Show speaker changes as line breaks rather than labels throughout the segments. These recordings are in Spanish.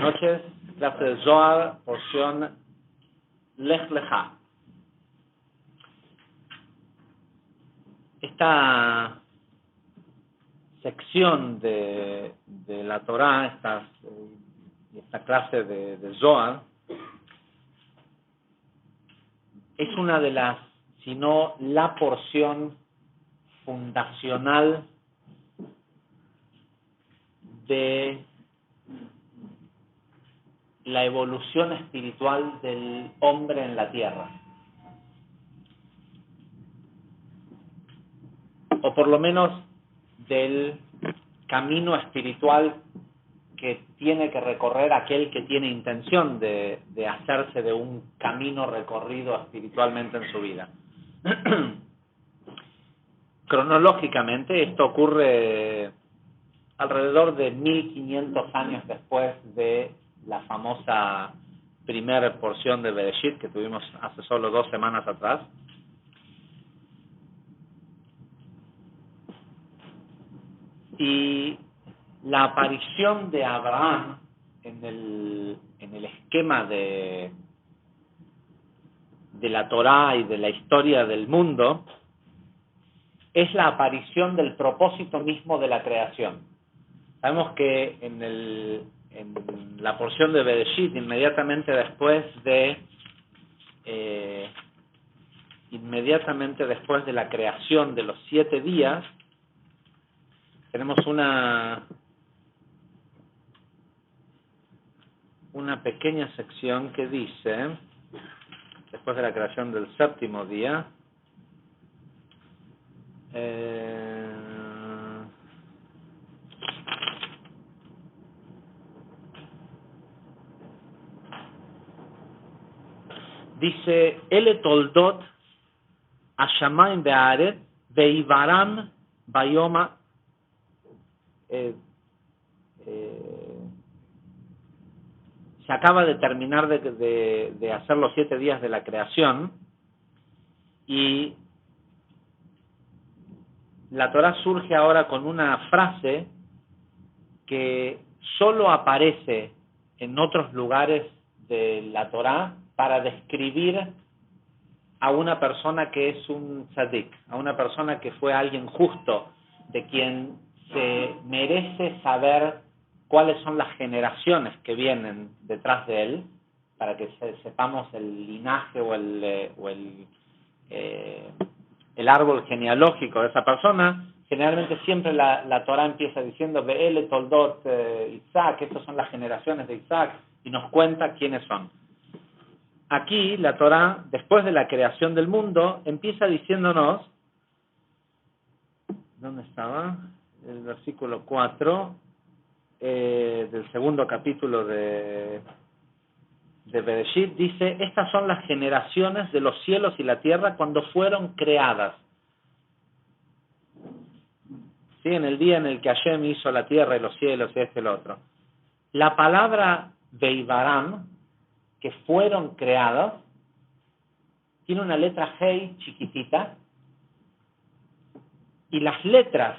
noches, clase de Zohar, porción Lech Lecha. Esta sección de la Torah, esta clase de Zohar, es una de las, si no la porción fundacional de la evolución espiritual del hombre en la tierra. O por lo menos del camino espiritual que tiene que recorrer aquel que tiene intención de hacerse de un camino recorrido espiritualmente en su vida. Cronológicamente, esto ocurre alrededor de 1500 años después de la famosa primera porción de Bereshit que tuvimos hace solo 2 semanas atrás. Y la aparición de Abraham en el esquema de la Torá y de la historia del mundo es la aparición del propósito mismo de la creación. Sabemos que en la porción de Bereshit, inmediatamente después de la creación de los 7 días, tenemos una pequeña sección que dice, después de la creación del 7º día, dice, Ele toldot hashamayim be'aretz veivaram bayoma. Se acaba de terminar de hacer los 7 días de la creación y la Torá surge ahora con una frase que solo aparece en otros lugares de la Torá para describir a una persona que es un tzadik, a una persona que fue alguien justo, de quien se merece saber cuáles son las generaciones que vienen detrás de él, para que sepamos el linaje o el árbol genealógico de esa persona. Generalmente siempre la Torá empieza diciendo Be'ele toldot Isaac, estas son las generaciones de Isaac, y nos cuenta quiénes son. Aquí la Torá, después de la creación del mundo, empieza diciéndonos, ¿dónde estaba? El versículo 4 del 2º capítulo de Bereshit, dice, estas son las generaciones de los cielos y la tierra cuando fueron creadas. ¿Sí? En el día en el que Hashem hizo la tierra y los cielos y el otro. La palabra Veivaram, que fueron creados, tiene una letra Hei chiquitita, y las letras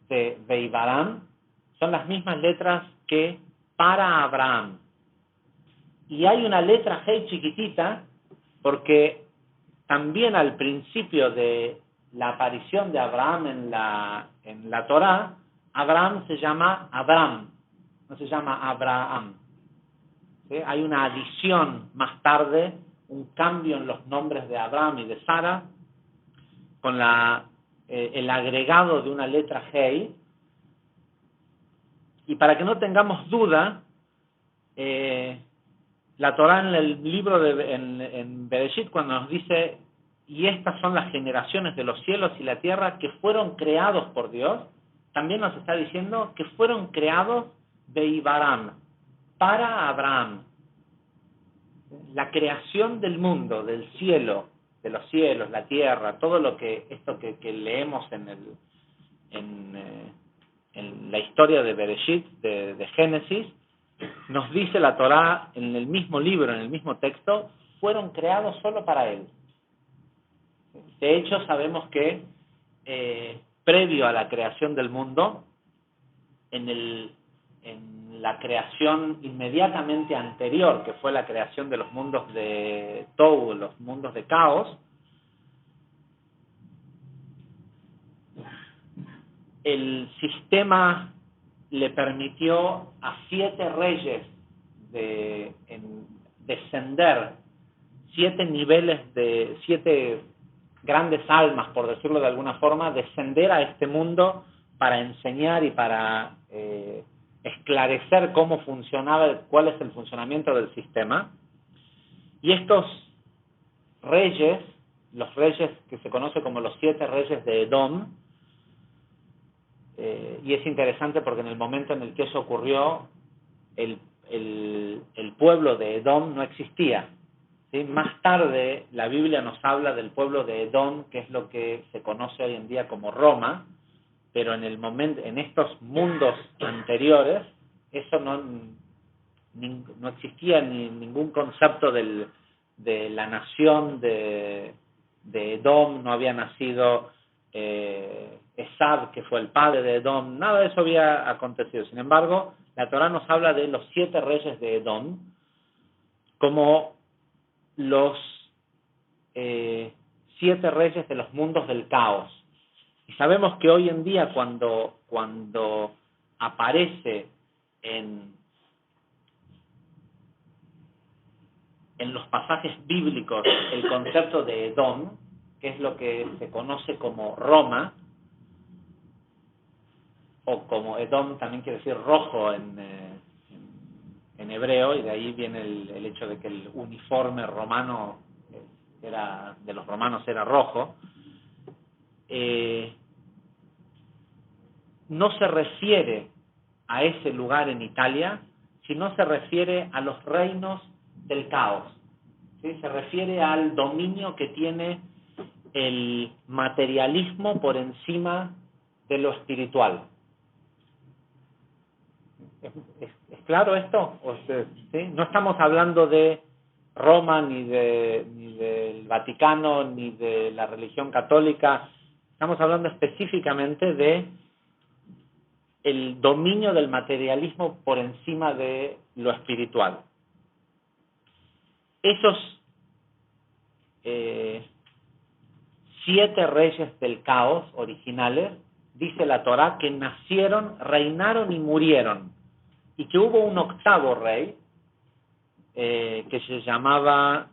de Veivaram son las mismas letras que para Abraham. Y hay una letra Hei chiquitita porque también al principio de la aparición de Abraham en la Torá, Abraham se llama Abram, no se llama Abraham. ¿Sí? Hay una adición más tarde, un cambio en los nombres de Abraham y de Sara, con el agregado de una letra Hei. Y para que no tengamos duda, la Torá en el libro en Bereshit, cuando nos dice, y estas son las generaciones de los cielos y la tierra que fueron creados por Dios, también nos está diciendo que fueron creados de Ibaram, para Abraham. La creación del mundo, del cielo, de los cielos, la tierra, todo lo que leemos en la historia de Bereshit, de Génesis, nos dice la Torá en el mismo libro, en el mismo texto, fueron creados solo para él. De hecho, sabemos que previo a la creación del mundo, en en la creación inmediatamente anterior, que fue la creación de los mundos de Tohu, los mundos de caos, el sistema le permitió a 7 reyes descender 7 niveles de 7 grandes almas, por decirlo de alguna forma, descender a este mundo para enseñar y para esclarecer cómo funcionaba, cuál es el funcionamiento del sistema. Y estos reyes, los reyes que se conoce como los 7 reyes de Edom, y es interesante porque en el momento en el que eso ocurrió, el pueblo de Edom no existía. ¿Sí? Más tarde la Biblia nos habla del pueblo de Edom, que es lo que se conoce hoy en día como Roma, pero en estos mundos anteriores eso no existía ni ningún concepto de la nación de Edom, no había nacido Esab, que fue el padre de Edom, nada de eso había acontecido. Sin embargo, la Torá nos habla de los 7 reyes de Edom como los 7 reyes de los mundos del caos. Y sabemos que hoy en día cuando aparece en los pasajes bíblicos el concepto de Edom, que es lo que se conoce como Roma, o como Edom también quiere decir rojo en hebreo, y de ahí viene el hecho de que el uniforme romano de los romanos era rojo. No se refiere a ese lugar en Italia, sino se refiere a los reinos del caos. ¿Sí? Se refiere al dominio que tiene el materialismo por encima de lo espiritual. ¿Es claro esto? ¿Sí? No estamos hablando de Roma, ni del Vaticano, ni de la religión católica. Estamos hablando específicamente de el dominio del materialismo por encima de lo espiritual. Esos 7 reyes del caos originales, dice la Torá, que nacieron, reinaron y murieron, y que hubo un 8º rey que se llamaba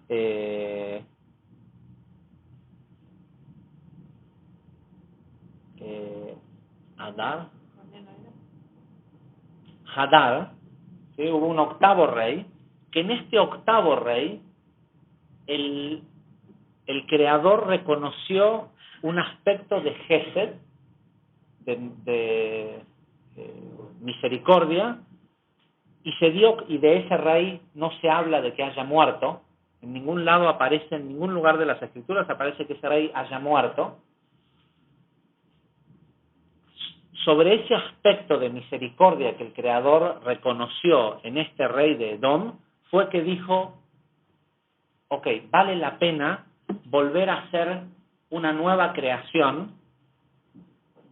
Hadar, ¿sí? Hubo un 8º rey, que en este 8º rey el Creador reconoció un aspecto de Gesed, de misericordia, y de ese rey no se habla de que haya muerto. En ningún lado aparece, en ningún lugar de las Escrituras aparece que ese rey haya muerto. Sobre ese aspecto de misericordia que el Creador reconoció en este rey de Edom, fue que dijo: ok, vale la pena volver a hacer una nueva creación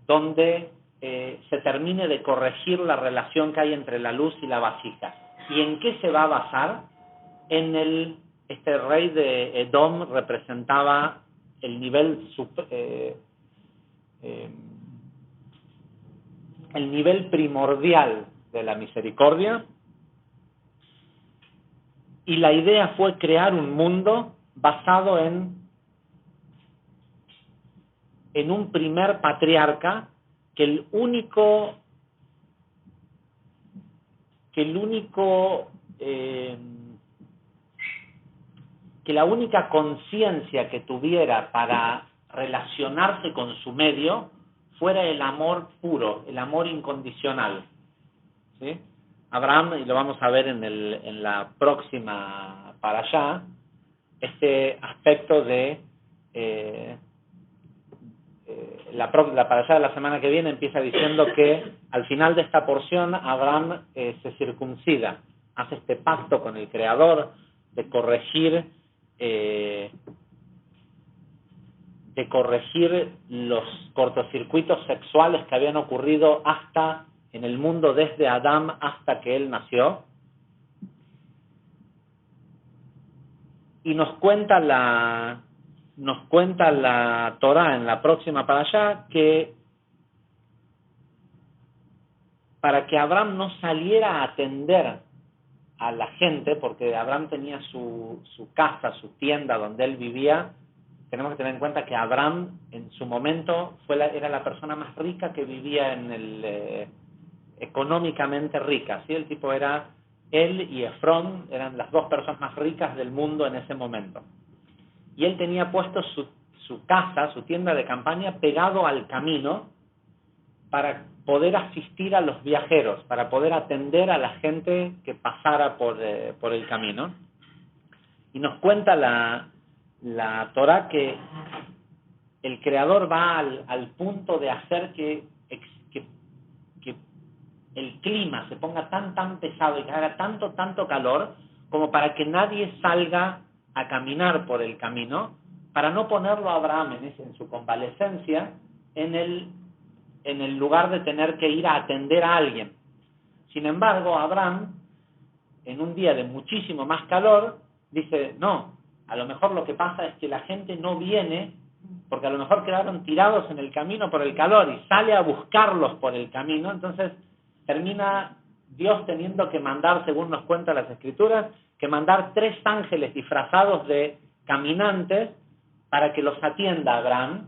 donde se termine de corregir la relación que hay entre la luz y la vasija. ¿Y en qué se va a basar? Este rey de Edom representaba el nivel primordial de la misericordia, y la idea fue crear un mundo basado en un primer patriarca, que la única conciencia que tuviera para relacionarse con su medio fuera el amor puro, el amor incondicional. ¿Sí? Abraham, y lo vamos a ver en la próxima parashá, este aspecto de la parashá de la semana que viene empieza diciendo que al final de esta porción Abraham se circuncida, hace este pacto con el Creador de corregir los cortocircuitos sexuales que habían ocurrido hasta en el mundo desde Adán hasta que él nació. Y nos cuenta la Torá en la próxima parashá que para que Abraham no saliera a atender a la gente, porque Abraham tenía su casa, su tienda donde él vivía, tenemos que tener en cuenta que Abraham en su momento era la persona más rica que vivía económicamente rica, ¿sí? El tipo era, él y Efrón eran las dos personas más ricas del mundo en ese momento. Y él tenía puesto su casa, su tienda de campaña, pegado al camino para poder asistir a los viajeros, para poder atender a la gente que pasara por el camino. Y nos cuenta la Torá que el Creador va al punto de hacer que el clima se ponga tan pesado y que haga tanto calor como para que nadie salga a caminar por el camino, para no ponerlo a Abraham en su convalecencia en el lugar de tener que ir a atender a alguien. Sin embargo, Abraham, en un día de muchísimo más calor, dice, no, a lo mejor lo que pasa es que la gente no viene porque a lo mejor quedaron tirados en el camino por el calor y sale a buscarlos por el camino. Entonces termina Dios teniendo que mandar, según nos cuentan las Escrituras, que mandar 3 ángeles disfrazados de caminantes para que los atienda Abraham,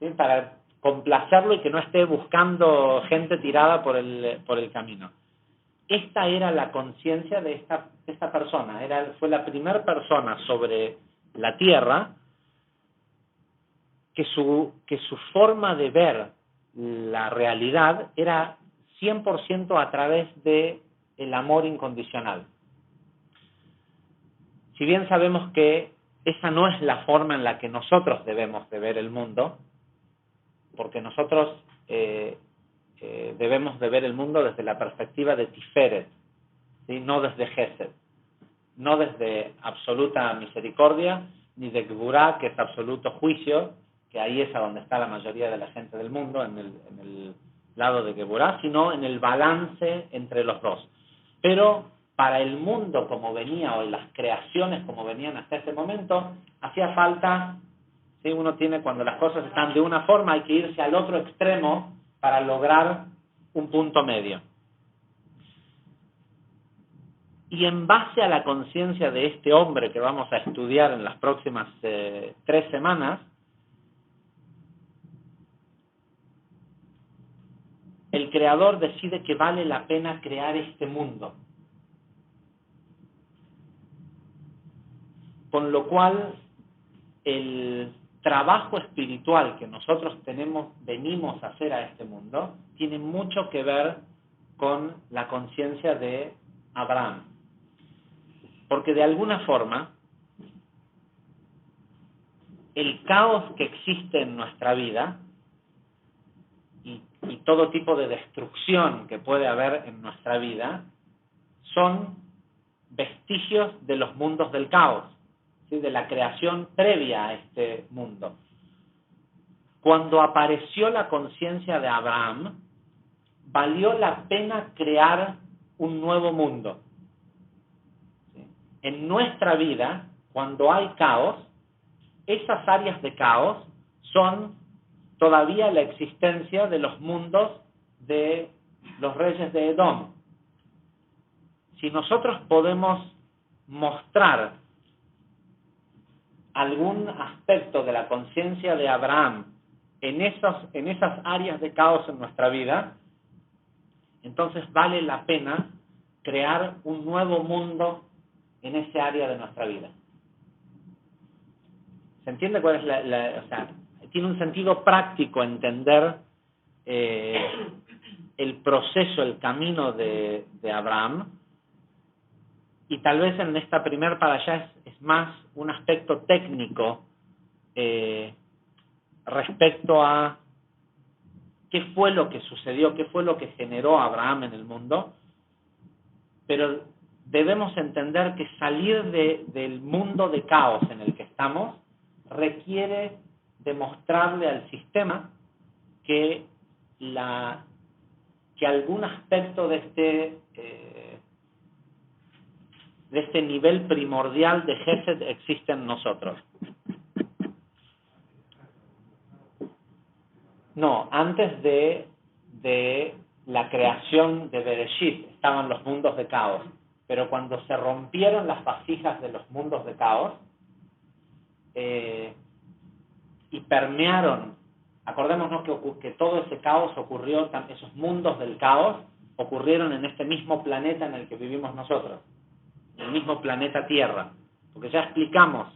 ¿sí? Para complacerlo y que no esté buscando gente tirada por el camino. Esta era la conciencia de esta persona. Fue la primera persona sobre la tierra que su forma de ver la realidad era 100% a través de el amor incondicional. Si bien sabemos que esa no es la forma en la que nosotros debemos de ver el mundo, porque nosotros debemos de ver el mundo desde la perspectiva de Tiferet, ¿sí? No desde Gesed, no desde absoluta misericordia, ni de Geburá, que es absoluto juicio, que ahí es a donde está la mayoría de la gente del mundo, en el lado de Geburá, sino en el balance entre los dos. Pero para el mundo como venía, o las creaciones como venían hasta ese momento, hacía falta, ¿sí? Uno tiene, cuando las cosas están de una forma, hay que irse al otro extremo para lograr un punto medio. Y en base a la conciencia de este hombre que vamos a estudiar en las próximas 3 semanas, el Creador decide que vale la pena crear este mundo. Con lo cual, el trabajo espiritual que nosotros venimos a hacer a este mundo, tiene mucho que ver con la conciencia de Abraham. Porque de alguna forma, el caos que existe en nuestra vida y todo tipo de destrucción que puede haber en nuestra vida son vestigios de los mundos del caos, ¿sí? De la creación previa a este mundo. Cuando apareció la conciencia de Abraham, valió la pena crear un nuevo mundo. ¿Sí? En nuestra vida, cuando hay caos, esas áreas de caos son todavía la existencia de los mundos de los reyes de Edom. Si nosotros podemos mostrar algún aspecto de la conciencia de Abraham en esas áreas de caos en nuestra vida, entonces vale la pena crear un nuevo mundo en ese área de nuestra vida. ¿Se entiende cuál es o sea, tiene un sentido práctico entender el proceso, el camino de Abraham, y tal vez en esta primer parashá es más un aspecto técnico respecto a qué fue lo que sucedió, qué fue lo que generó Abraham en el mundo, pero debemos entender que salir del mundo de caos en el que estamos requiere demostrarle al sistema que la que algún aspecto de este nivel primordial de Gesed existe en nosotros. No, antes de la creación de Bereshit estaban los mundos de caos, pero cuando se rompieron las vasijas de los mundos de caos y permearon, acordémonos que todo ese caos ocurrió, esos mundos del caos ocurrieron en este mismo planeta en el que vivimos nosotros, en el mismo planeta Tierra, porque ya explicamos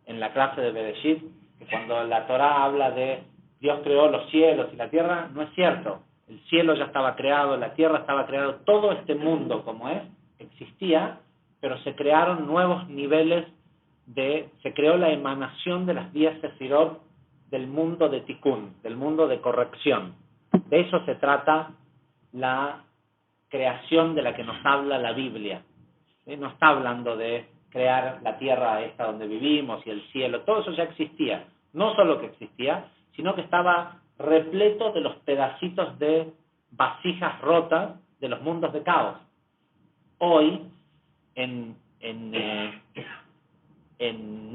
en la clase de Bereshit que cuando la Torá habla de Dios creó los cielos y la tierra, no es cierto. El cielo ya estaba creado, la tierra estaba creado, todo este mundo como es, existía, pero se crearon nuevos niveles se creó la emanación de las 10 sefirot del mundo de Tikkun, del mundo de corrección. De eso se trata la creación de la que nos habla la Biblia. No está hablando de crear la tierra esta donde vivimos y el cielo, todo eso ya existía. No solo que existía, sino que estaba repleto de los pedacitos de vasijas rotas de los mundos de caos. Hoy, en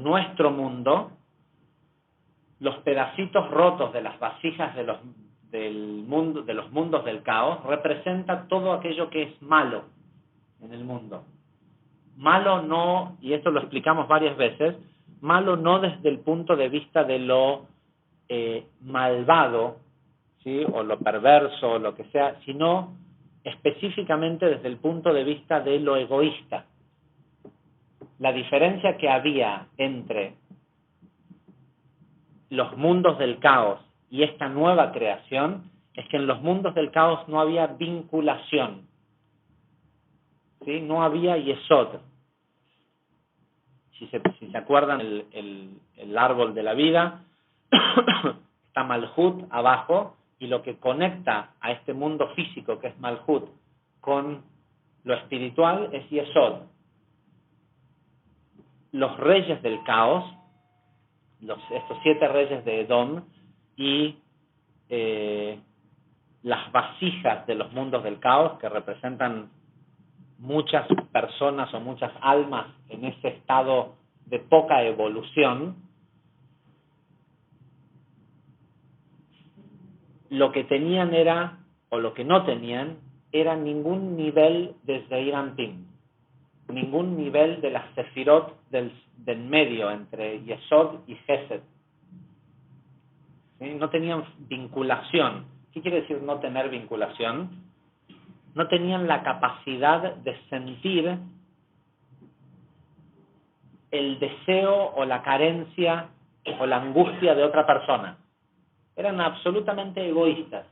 nuestro mundo, los pedacitos rotos de las vasijas de los mundos del caos representan todo aquello que es malo en el mundo. Malo no, y esto lo explicamos varias veces, malo no desde el punto de vista de lo malvado, ¿sí? O lo perverso, o lo que sea, sino específicamente desde el punto de vista de lo egoísta. La diferencia que había entre los mundos del caos y esta nueva creación es que en los mundos del caos no había vinculación, ¿sí? No había yesod. Si se acuerdan el árbol de la vida, está Malhut abajo, y lo que conecta a este mundo físico que es Malhut con lo espiritual es Yesod. Los reyes del caos, estos 7 reyes de Edom y las vasijas de los mundos del caos, que representan muchas personas o muchas almas en ese estado de poca evolución, lo que tenían era, o lo que no tenían, era ningún nivel de Zeir Anpin, ningún nivel de las sefirot del medio entre Yesod y Gesed. ¿Sí? No tenían vinculación. ¿Qué quiere decir no tener vinculación? No tenían la capacidad de sentir el deseo o la carencia o la angustia de otra persona. Eran absolutamente egoístas,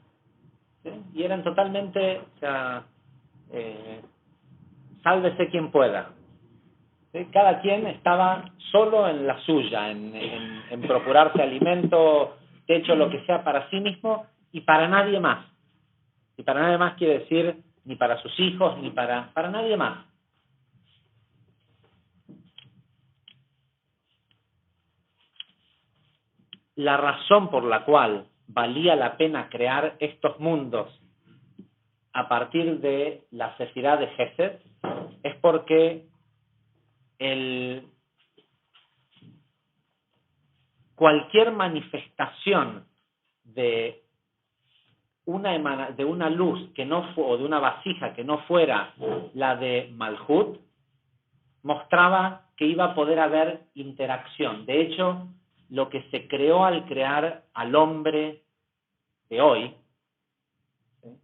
¿sí? Y eran totalmente, sálvese quien pueda, ¿sí? Cada quien estaba solo en la suya, en procurarse alimento, techo, lo que sea para sí mismo y para nadie más. Y para nadie más quiere decir ni para sus hijos, ni para nadie más. La razón por la cual valía la pena crear estos mundos a partir de la sefirá de Gesed es porque cualquier manifestación de una luz que no o de una vasija que no fuera la de Malhut mostraba que iba a poder haber interacción. De hecho, lo que se creó al crear al hombre de hoy, ¿sí?,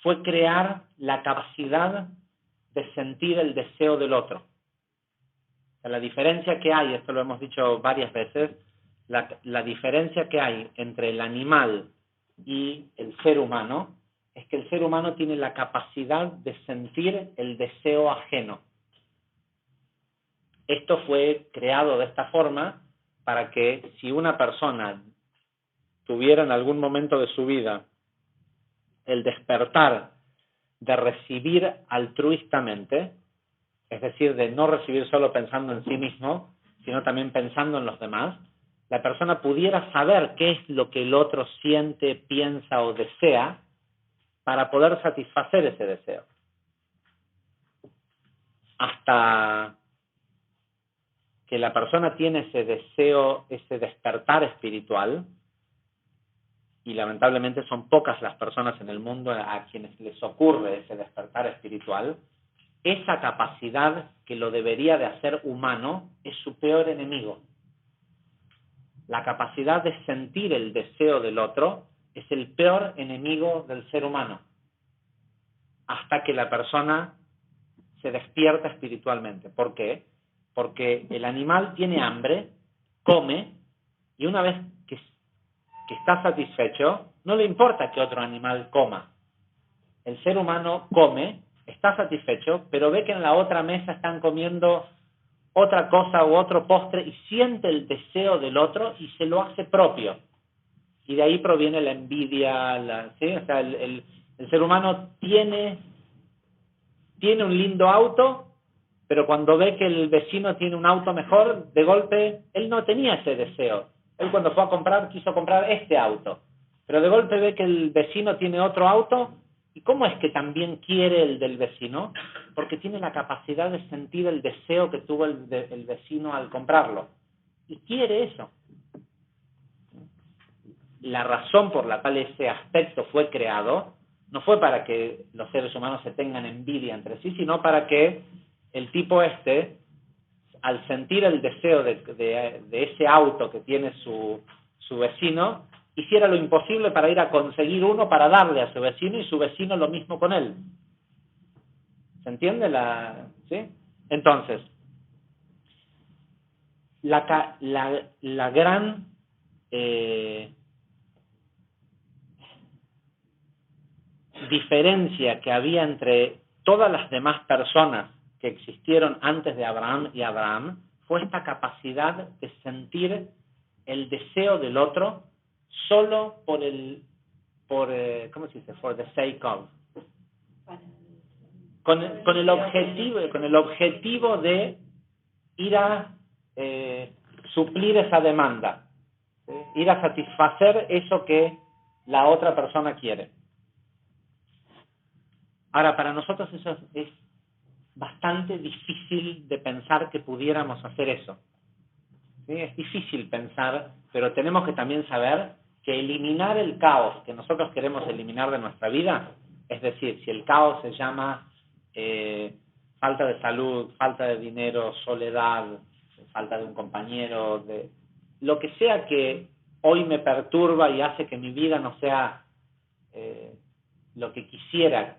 fue crear la capacidad de sentir el deseo del otro. O sea, la diferencia que hay, esto lo hemos dicho varias veces, la diferencia que hay entre el animal y el ser humano es que el ser humano tiene la capacidad de sentir el deseo ajeno. Esto fue creado de esta forma para que si una persona tuviera en algún momento de su vida el despertar de recibir altruistamente, es decir, de no recibir solo pensando en sí mismo, sino también pensando en los demás, la persona pudiera saber qué es lo que el otro siente, piensa o desea para poder satisfacer ese deseo. Hasta que la persona tiene ese deseo, ese despertar espiritual, y lamentablemente son pocas las personas en el mundo a quienes les ocurre ese despertar espiritual, esa capacidad que lo debería de hacer humano es su peor enemigo. La capacidad de sentir el deseo del otro es el peor enemigo del ser humano, hasta que la persona se despierta espiritualmente. ¿Por qué? Porque el animal tiene hambre, come, y una vez que está satisfecho, no le importa que otro animal coma. El ser humano come, está satisfecho, pero ve que en la otra mesa están comiendo otra cosa u otro postre y siente el deseo del otro y se lo hace propio. Y de ahí proviene la envidia, ¿sí? O sea, el ser humano tiene un lindo auto, pero cuando ve que el vecino tiene un auto mejor, de golpe, él no tenía ese deseo. Él cuando fue a comprar, quiso comprar este auto. Pero de golpe ve que el vecino tiene otro auto. ¿Y cómo es que también quiere el del vecino? Porque tiene la capacidad de sentir el deseo que tuvo el vecino al comprarlo. Y quiere eso. La razón por la cual ese aspecto fue creado no fue para que los seres humanos se tengan envidia entre sí, sino para que el tipo al sentir el deseo de ese auto que tiene su vecino, hiciera lo imposible para ir a conseguir uno para darle a su vecino y su vecino lo mismo con él. ¿Se entiende sí? Entonces, la gran diferencia que había entre todas las demás personas que existieron antes de Abraham y Abraham fue esta capacidad de sentir el deseo del otro solo ¿cómo se dice? For the sake of. Con el objetivo de ir a suplir esa demanda, ¿sí? Ir a satisfacer eso que la otra persona quiere. Ahora, para nosotros eso es bastante difícil de pensar que pudiéramos hacer eso. ¿Sí? Es difícil pensar, pero tenemos que también saber que eliminar el caos que nosotros queremos eliminar de nuestra vida, es decir, si el caos se llama falta de salud, falta de dinero, soledad, falta de un compañero, lo que sea que hoy me perturba y hace que mi vida no sea lo que quisiera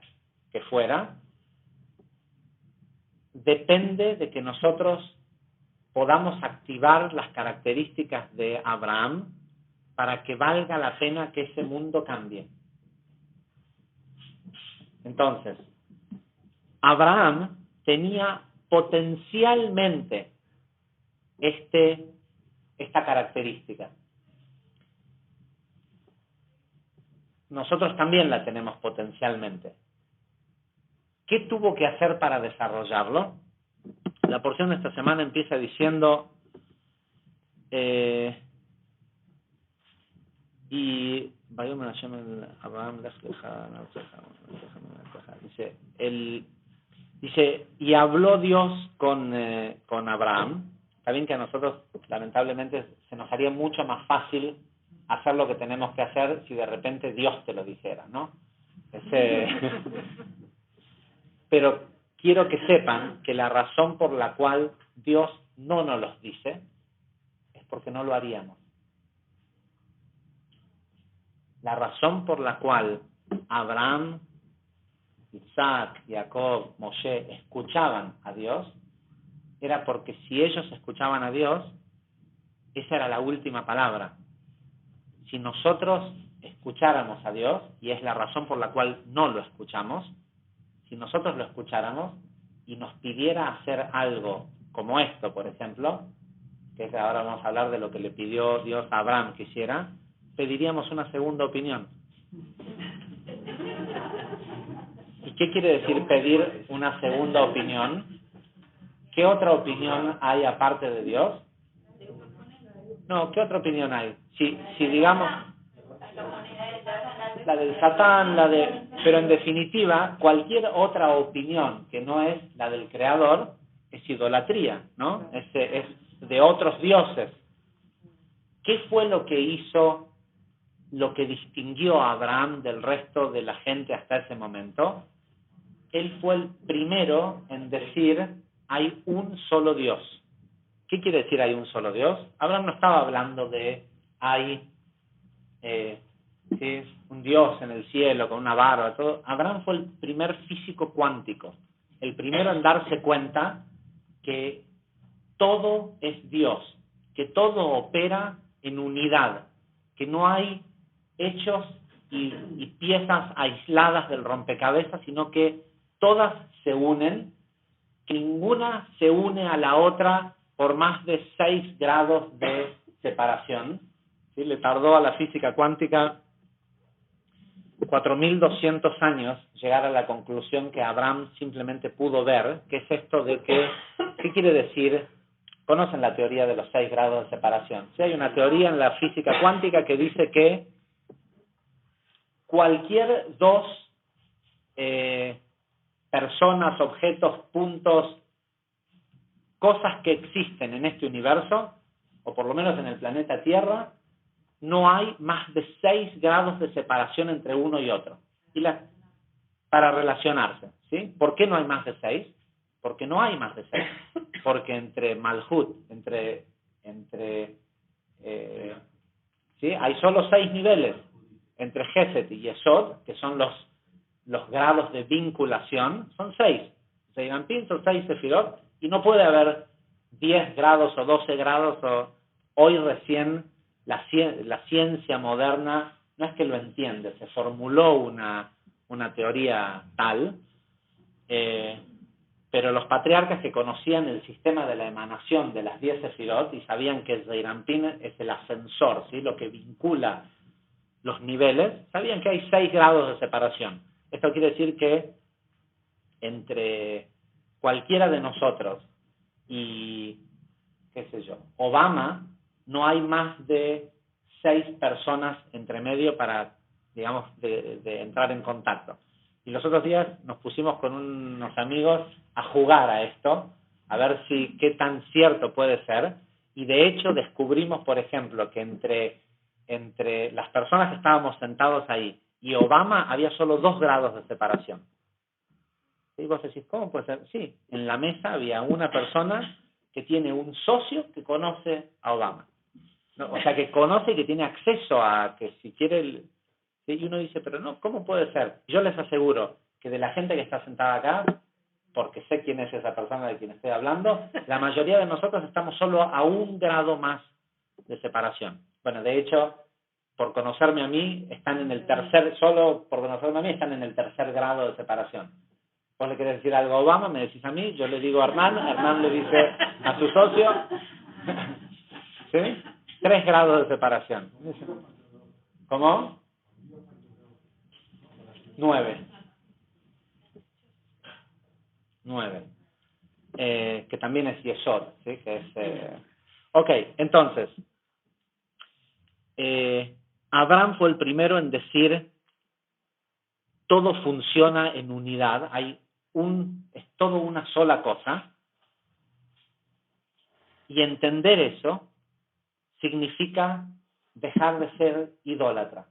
que fuera, depende de que nosotros podamos activar las características de Abraham para que valga la pena que ese mundo cambie. Entonces, Abraham tenía potencialmente esta característica. Nosotros también la tenemos potencialmente. ¿Qué tuvo que hacer para desarrollarlo? La porción de esta semana empieza diciendo y dice y habló Dios con Abraham. Está bien que a nosotros lamentablemente se nos haría mucho más fácil hacer lo que tenemos que hacer si de repente Dios te lo dijera, ¿no? Pero quiero que sepan que la razón por la cual Dios no nos los dice es porque no lo haríamos. La razón por la cual Abraham, Isaac, Jacob, Moshe escuchaban a Dios era porque si ellos escuchaban a Dios, esa era la última palabra. Si nosotros escucháramos a Dios, y es la razón por la cual no lo escuchamos, si nosotros lo escucháramos y nos pidiera hacer algo como esto, por ejemplo, que es ahora vamos a hablar de lo que le pidió Dios a Abraham que hiciera, pediríamos una segunda opinión. ¿Y qué quiere decir pedir una segunda opinión? ¿Qué otra opinión hay aparte de Dios? No, ¿qué otra opinión hay? Si digamos, la del Satán, pero en definitiva, cualquier otra opinión que no es la del Creador es idolatría, ¿no? Es de otros dioses. ¿Qué fue lo que hizo, lo que distinguió a Abraham del resto de la gente hasta ese momento? Él fue el primero en decir, hay un solo Dios. ¿Qué quiere decir hay un solo Dios? Abraham no estaba hablando de hay ¿sí? un Dios en el cielo con una barba, todo. Abraham fue el primer físico cuántico, el primero en darse cuenta que todo es Dios, que todo opera en unidad, que no hay hechos y piezas aisladas del rompecabezas, sino que todas se unen, que ninguna se une a la otra por más de 6 grados de separación. ¿Sí? Le tardó a la física cuántica 4.200 años llegar a la conclusión que Abraham simplemente pudo ver, que es esto de que, ¿qué quiere decir? Conocen la teoría de los 6 grados de separación. Sí, hay una teoría en la física cuántica que dice que cualquier dos personas, objetos, puntos, cosas que existen en este universo, o por lo menos en el planeta Tierra, no hay más de 6 grados de separación entre uno y otro. Para relacionarse, ¿sí? ¿Por qué no hay más de 6? Porque no hay más de 6. Porque entre Malhut, ¿sí? Hay solo 6 niveles. Entre Geset y Yesod, que son los grados de vinculación, son 6. Zeirampin son 6 sefirot, y no puede haber 10 grados o 12 grados. Hoy recién la ciencia moderna no es que lo entiende, se formuló una teoría tal, pero los patriarcas que conocían el sistema de la emanación de las 10 sefirot y sabían que el Zeirampin es el ascensor, ¿sí? Lo que vincula los niveles, sabían que hay 6 grados de separación. Esto quiere decir que entre cualquiera de nosotros y, qué sé yo, Obama, no hay más de 6 personas entre medio para, digamos, de entrar en contacto. Y los otros días nos pusimos con unos amigos a jugar a esto, a ver qué tan cierto puede ser, y de hecho descubrimos, por ejemplo, que entre las personas que estábamos sentados ahí y Obama había solo 2 grados de separación. Y vos decís, ¿cómo puede ser? Sí, en la mesa había una persona que tiene un socio que conoce a Obama. ¿No? O sea, que conoce y que tiene acceso a que si quiere... ¿sí? Y uno dice, pero no, ¿cómo puede ser? Yo les aseguro que de la gente que está sentada acá, porque sé quién es esa persona de quien estoy hablando, la mayoría de nosotros estamos solo a 1 grado más de separación. Bueno, de hecho, por conocerme a mí, están en el solo por conocerme a mí, están en el 3er grado de separación. Vos le querés decir algo a Obama, me decís a mí, yo le digo a Hernán le dice a su socio, ¿sí? 3 grados de separación. ¿Cómo? 9. Que también es Yesod, ¿sí? Que es, Ok, entonces, Abraham fue el primero en decir, todo funciona en unidad, es todo una sola cosa, y entender eso significa dejar de ser idólatra.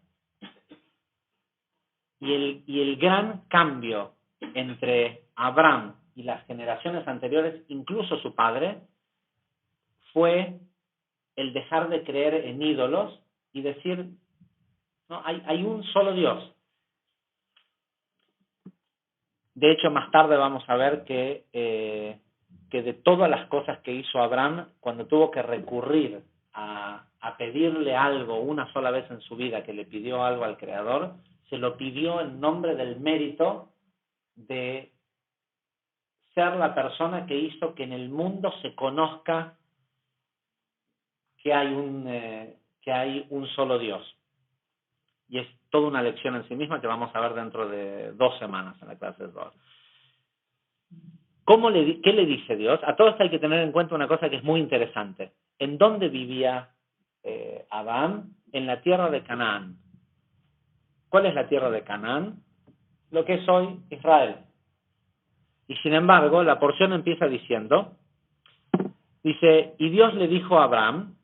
Y el gran cambio entre Abraham y las generaciones anteriores, incluso su padre, fue el dejar de creer en ídolos y decir, no, hay un solo Dios. De hecho, más tarde vamos a ver que de todas las cosas que hizo Abraham, cuando tuvo que recurrir a pedirle algo una sola vez en su vida, que le pidió algo al Creador, se lo pidió en nombre del mérito de ser la persona que hizo que en el mundo se conozca que hay un solo Dios. Y es toda una lección en sí misma que vamos a ver dentro de 2 semanas en la clase de 2. ¿Qué le dice Dios? A todo esto hay que tener en cuenta una cosa que es muy interesante. ¿En dónde vivía Abraham en la tierra de Canaán. ¿Cuál es la tierra de Canaán? Lo que es hoy Israel. Y sin embargo, la porción empieza diciendo, dice, y Dios le dijo a Abraham,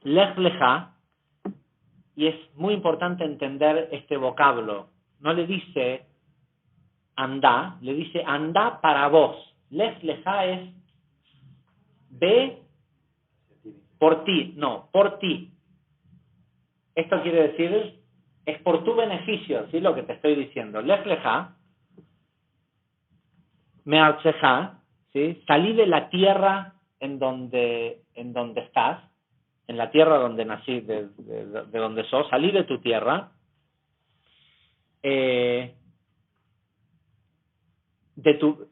Lech Lecha, y es muy importante entender este vocablo. No le dice anda, le dice anda para vos. Lech Lecha es ve por ti, no, por ti. Esto quiere decir, es por tu beneficio, ¿sí? Lo que te estoy diciendo. Lech Lecha, me'artzeja, ¿sí? Salí de la tierra en donde estás, en la tierra donde nací, de donde sos, salí de tu tierra,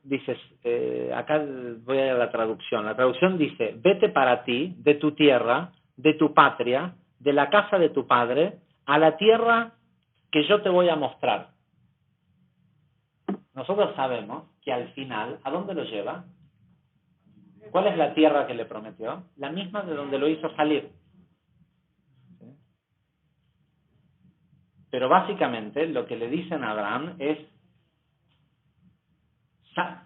dices, acá voy a la traducción dice, vete para ti, de tu tierra, de tu patria, de la casa de tu padre, a la tierra que yo te voy a mostrar. Nosotros sabemos que al final, ¿a dónde lo lleva? ¿Cuál es la tierra que le prometió? La misma de donde lo hizo salir. Pero básicamente lo que le dicen a Abraham es,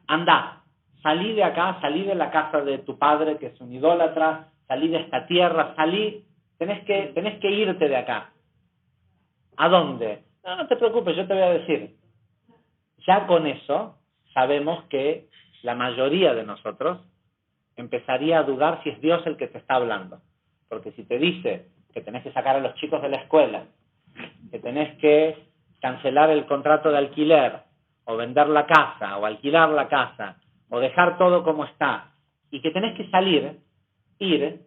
anda, salí de acá, salí de la casa de tu padre que es un idólatra, salí de esta tierra, tenés que irte de acá. ¿A dónde? No, no te preocupes, yo te voy a decir. Ya con eso sabemos que la mayoría de nosotros empezaría a dudar si es Dios el que te está hablando. Porque si te dice que tenés que sacar a los chicos de la escuela, que tenés que cancelar el contrato de alquiler, o vender la casa, o alquilar la casa, o dejar todo como está, y que tenés que ir,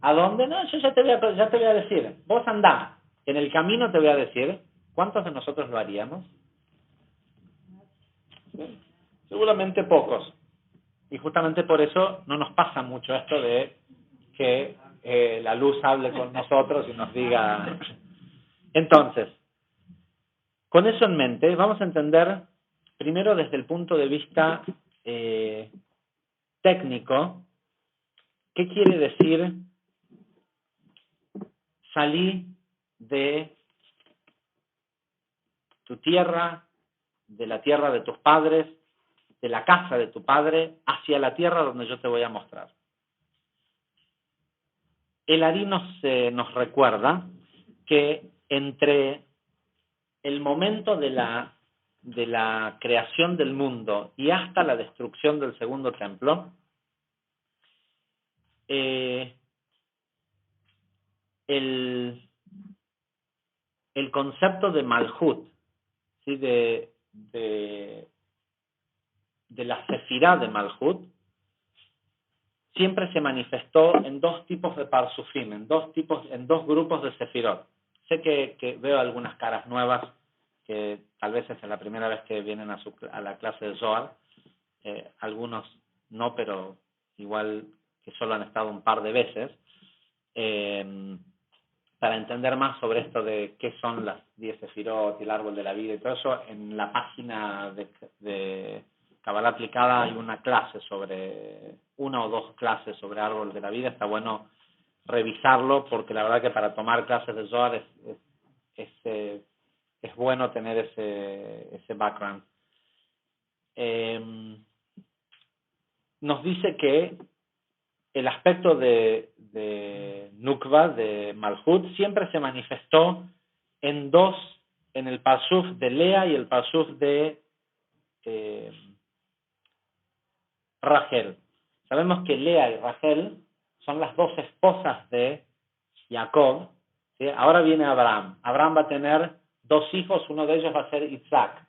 ¿a dónde? No, yo ya te voy a decir, vos andá, en el camino te voy a decir, ¿cuántos de nosotros lo haríamos? ¿Sí? Seguramente pocos. Y justamente por eso no nos pasa mucho esto de que la luz hable con nosotros y nos diga. Entonces, con eso en mente, vamos a entender primero desde el punto de vista técnico, ¿qué quiere decir salir de tu tierra, de la tierra de tus padres, de la casa de tu padre, hacia la tierra donde yo te voy a mostrar? El Ari nos recuerda que entre el momento de la creación del mundo y hasta la destrucción del segundo templo, el concepto de Malhut, ¿sí? de la Sefirá de Malhut, siempre se manifestó en dos tipos de parsufim, en dos grupos de Sefirot. Sé que veo algunas caras nuevas, que tal vez es la primera vez que vienen a la clase de Zohar, algunos no, pero igual que solo han estado un par de veces, para entender más sobre esto de qué son las 10 Sefirot y el árbol de la vida y todo eso, en la página de Kabbalah Aplicada hay una o dos clases sobre árbol de la vida. Está bueno revisarlo porque la verdad que para tomar clases de Zohar es bueno tener ese background. Nos dice que el aspecto de Nukva, de Malhut, siempre se manifestó en el pasuf de Lea y el pasuf de Rachel. Sabemos que Lea y Rachel son las dos esposas de Jacob, ¿sí? Ahora viene Abraham. Abraham va a tener dos hijos, uno de ellos va a ser Isaac.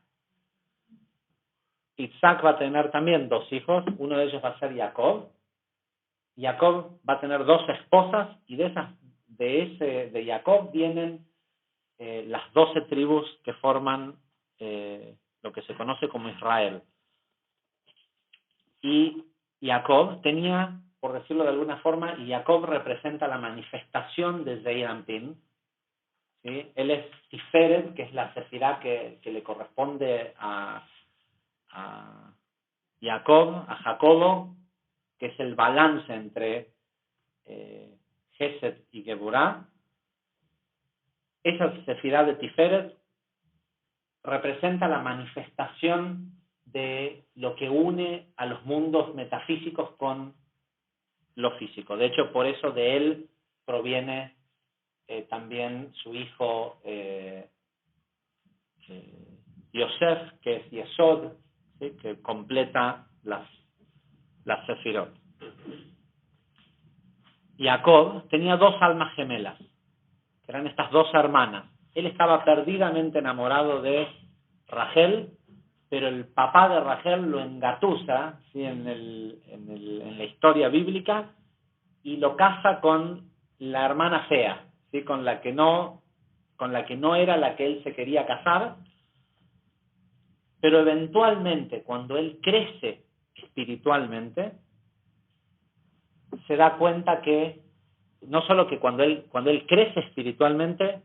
Isaac va a tener también dos hijos, uno de ellos va a ser Jacob. Jacob va a tener dos esposas y de Jacob vienen las 12 tribus que forman lo que se conoce como Israel. Y Jacob tenía, por decirlo de alguna forma, y Jacob representa la manifestación de Zeir Anpin, ¿sí? Él es Tiferet, que es la sefirá que le corresponde a Jacob, a Jacobo, que es el balance entre Gesed y Geburah, esa sefirá de Tiferet representa la manifestación de lo que une a los mundos metafísicos con lo físico. De hecho, por eso de él proviene también su hijo Yosef, que es Yesod, ¿sí? Que completa las sefirot. Jacob tenía dos almas gemelas, que eran estas dos hermanas. Él estaba perdidamente enamorado de Rachel, pero el papá de Rachel lo engatusa, ¿sí? en la historia bíblica, y lo casa con la hermana fea, ¿sí? con la que no era la que él se quería casar. Pero eventualmente, cuando él crece espiritualmente, se da cuenta que no solo que cuando él crece espiritualmente,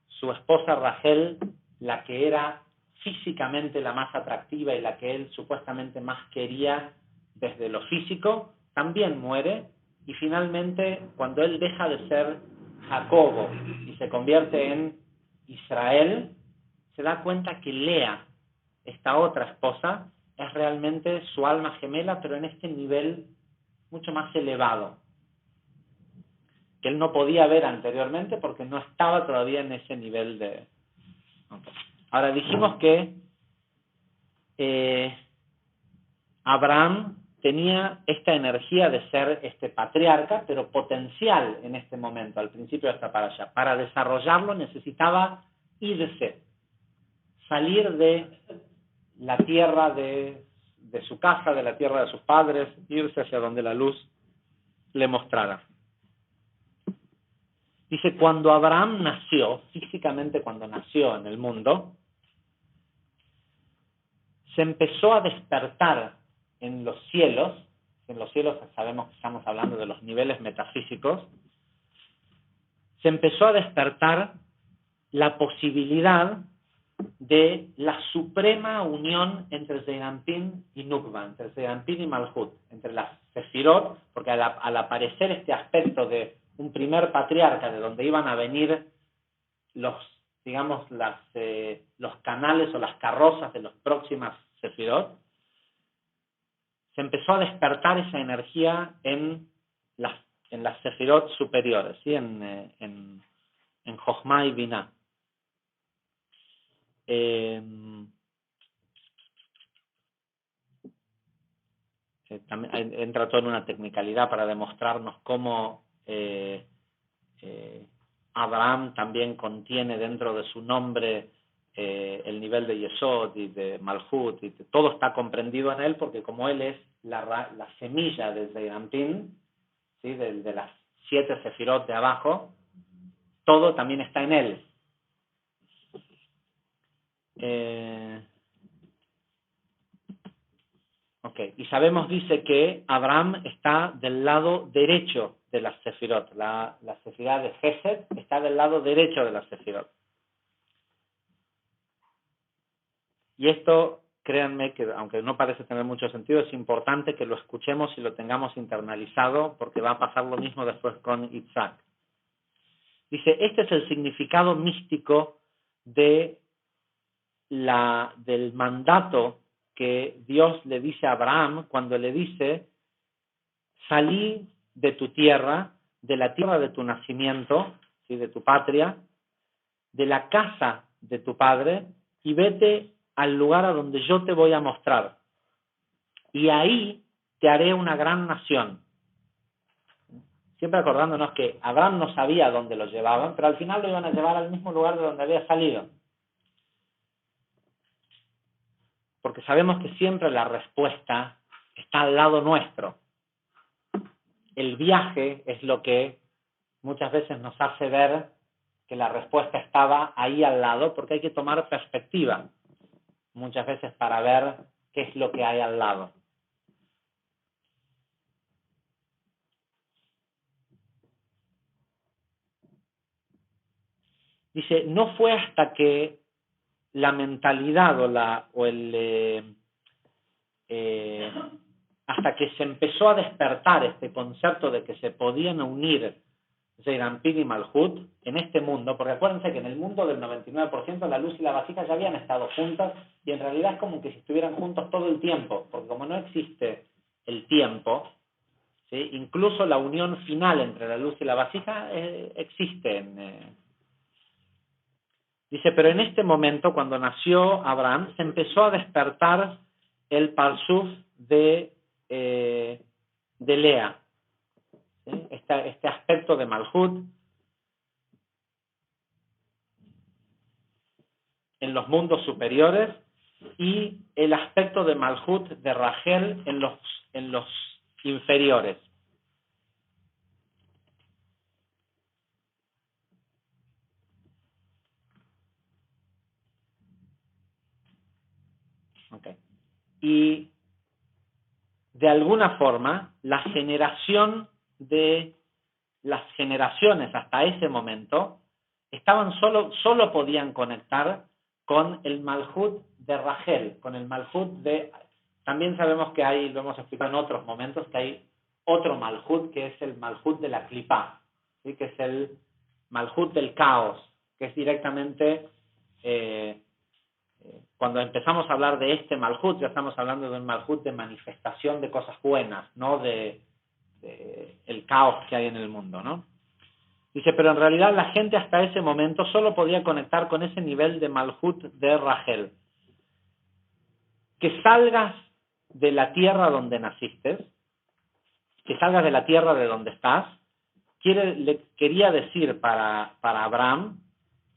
su esposa Rachel, la que era físicamente la más atractiva y la que él supuestamente más quería desde lo físico, también muere, y finalmente cuando él deja de ser Jacobo y se convierte en Israel, se da cuenta que Lea, esta otra esposa, es realmente su alma gemela, pero en este nivel mucho más elevado, que él no podía ver anteriormente porque no estaba todavía en ese nivel de... Okay. Ahora dijimos que Abraham tenía esta energía de ser este patriarca, pero potencial en este momento, al principio de esta parasha. Para desarrollarlo necesitaba irse, salir de la tierra de su casa, de la tierra de sus padres, irse hacia donde la luz le mostrara. Dice, cuando Abraham nació, físicamente cuando nació en el mundo, se empezó a despertar en los cielos sabemos que estamos hablando de los niveles metafísicos, se empezó a despertar la posibilidad de la suprema unión entre Zeirampin y Nukba, entre Zeirampin y Malhut, entre las Sefirot, porque al aparecer este aspecto de un primer patriarca de donde iban a venir los canales o las carrozas de las próximas Sefirot, se empezó a despertar esa energía en las Sefirot superiores, ¿sí? en Jochma y Binah. También entra todo en una tecnicalidad para demostrarnos cómo Abraham también contiene dentro de su nombre el nivel de Yesod y de Malhut, y todo está comprendido en él, porque como él es la semilla de Zeirampin, ¿sí? de las 7 sefirot de abajo, todo también está en él. Y sabemos, dice, que Abraham está del lado derecho de las sefirot. La sefirá de Gesed está del lado derecho de las sefirot. Y esto, créanme, que aunque no parece tener mucho sentido, es importante que lo escuchemos y lo tengamos internalizado, porque va a pasar lo mismo después con Isaac. Dice, este es el significado místico del mandato que Dios le dice a Abraham cuando le dice, salí de tu tierra, de la tierra de tu nacimiento, ¿sí? de tu patria, de la casa de tu padre, y vete al lugar a donde yo te voy a mostrar. Y ahí te haré una gran nación. Siempre acordándonos que Abraham no sabía dónde lo llevaban, pero al final lo iban a llevar al mismo lugar de donde había salido. Porque sabemos que siempre la respuesta está al lado nuestro. El viaje es lo que muchas veces nos hace ver que la respuesta estaba ahí al lado, porque hay que tomar perspectiva muchas veces para ver qué es lo que hay al lado. Dice, no fue hasta que la mentalidad hasta que se empezó a despertar este concepto de que se podían unir Zeirampin y Malhut en este mundo, porque acuérdense que en el mundo del 99% la luz y la vasija ya habían estado juntas y en realidad es como que si estuvieran juntos todo el tiempo, porque como no existe el tiempo, ¿sí? Incluso la unión final entre la luz y la vasija existe. Dice, pero en este momento, cuando nació Abraham, se empezó a despertar el Parsuf de Lea, ¿sí? Este aspecto de Malhut en los mundos superiores y el aspecto de Malhut de Rachel en los inferiores. Okay. Y de alguna forma, las generaciones hasta ese momento solo podían conectar con el Malhut de Rachel, con el Malhut de... También sabemos que hay, lo hemos explicado en otros momentos, que hay otro Malhut, que es el Malhut de la Clipá, ¿sí? Que es el Malhut del caos, que es directamente... cuando empezamos a hablar de este Malhut, ya estamos hablando de un Malhut de manifestación de cosas buenas, no de el caos que hay en el mundo, ¿no? Dice, pero en realidad la gente hasta ese momento solo podía conectar con ese nivel de Malhut de Rachel. Que salgas de la tierra donde naciste, que salgas de la tierra de donde estás, quería decir para Abraham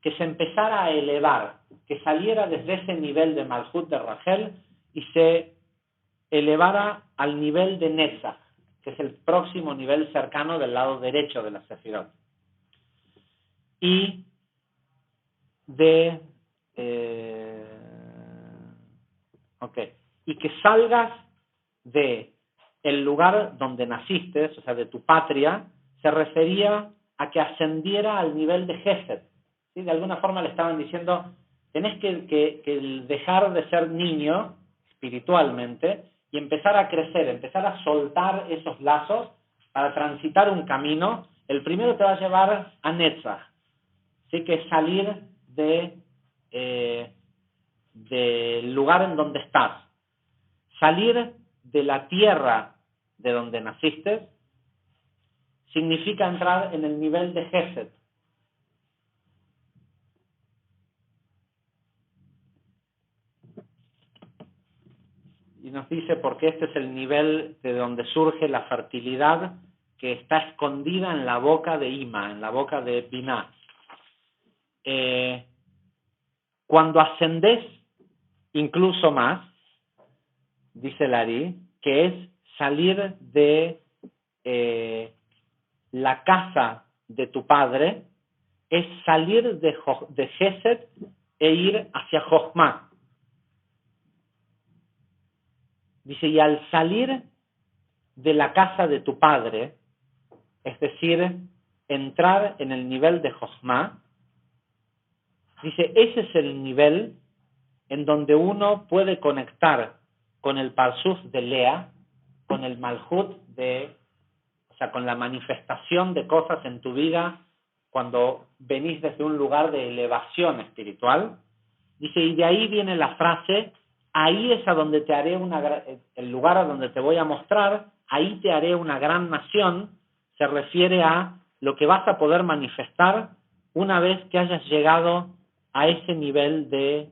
que se empezara a elevar, que saliera desde ese nivel de Malhut de Rachel y se elevara al nivel de Netzach, que es el próximo nivel cercano del lado derecho de la Sefirot. Y y que salgas de el lugar donde naciste, o sea, de tu patria, se refería a que ascendiera al nivel de Gesed. ¿Sí? De alguna forma le estaban diciendo, tenés que dejar de ser niño espiritualmente y empezar a crecer, empezar a soltar esos lazos para transitar un camino. El primero te va a llevar a Netzach, ¿sí? Que es salir del lugar en donde estás. Salir de la tierra de donde naciste significa entrar en el nivel de Gesed. Y nos dice porque este es el nivel de donde surge la fertilidad que está escondida en la boca de Ima, en la boca de Binah. Cuando ascendés incluso más, dice Lari, que es salir de la casa de tu padre, es salir de Gesed e ir hacia Jochma. Dice, y al salir de la casa de tu padre, es decir, entrar en el nivel de Jochma, dice, ese es el nivel en donde uno puede conectar con el Parsuf de Lea, con el Malhut o sea, con la manifestación de cosas en tu vida cuando venís desde un lugar de elevación espiritual. Dice, y de ahí viene la frase, ahí es a donde te haré el lugar a donde te voy a mostrar, ahí te haré una gran nación, se refiere a lo que vas a poder manifestar una vez que hayas llegado a ese nivel de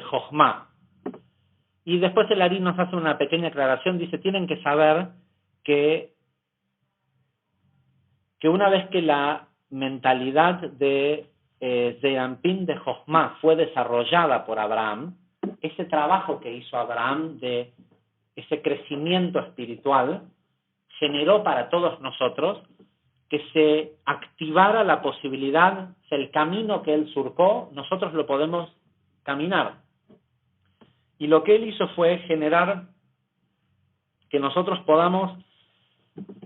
Jochma. Y después el Ari nos hace una pequeña aclaración, dice, tienen que saber que una vez que la mentalidad de Zeirampin de Jochma fue desarrollada por Abraham, ese trabajo que hizo Abraham de ese crecimiento espiritual generó para todos nosotros que se activara la posibilidad, el camino que él surcó, nosotros lo podemos caminar. Y lo que él hizo fue generar que nosotros podamos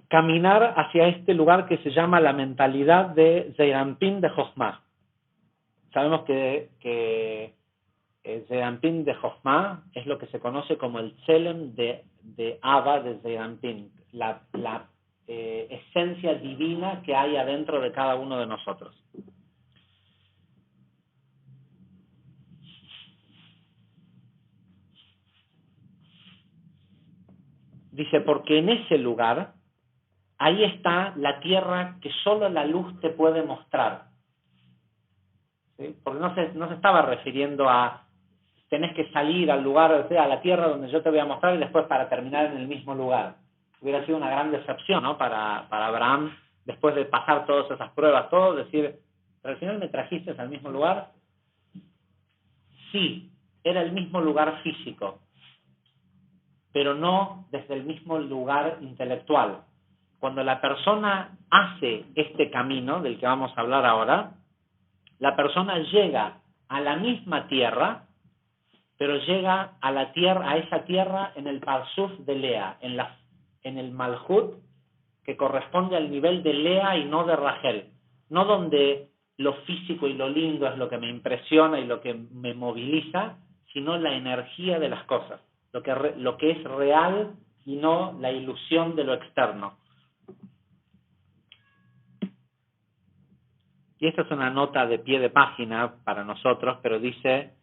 caminar hacia este lugar que se llama la mentalidad de Zeirampin de Jochma. Sabemos que Zeirampin de Jochma es lo que se conoce como el Tselem de Abba de Zeirampin, la esencia divina que hay adentro de cada uno de nosotros. Dice, porque en ese lugar, ahí está la tierra que solo la luz te puede mostrar. ¿Sí? Porque no se estaba refiriendo a tenés que salir al lugar, o sea, a la tierra donde yo te voy a mostrar y después para terminar en el mismo lugar. Hubiera sido una gran decepción, ¿no? Para Abraham, después de pasar todas esas pruebas, todo, decir, pero al final me trajiste al mismo lugar. Sí, era el mismo lugar físico, pero no desde el mismo lugar intelectual. Cuando la persona hace este camino del que vamos a hablar ahora, la persona llega a la misma tierra, pero llega a la tierra, a esa tierra en el Parsuf de Lea, en el Malhut, que corresponde al nivel de Lea y no de Rachel. No donde lo físico y lo lindo es lo que me impresiona y lo que me moviliza, sino la energía de las cosas, lo que es real y no la ilusión de lo externo. Y esta es una nota de pie de página para nosotros, pero dice,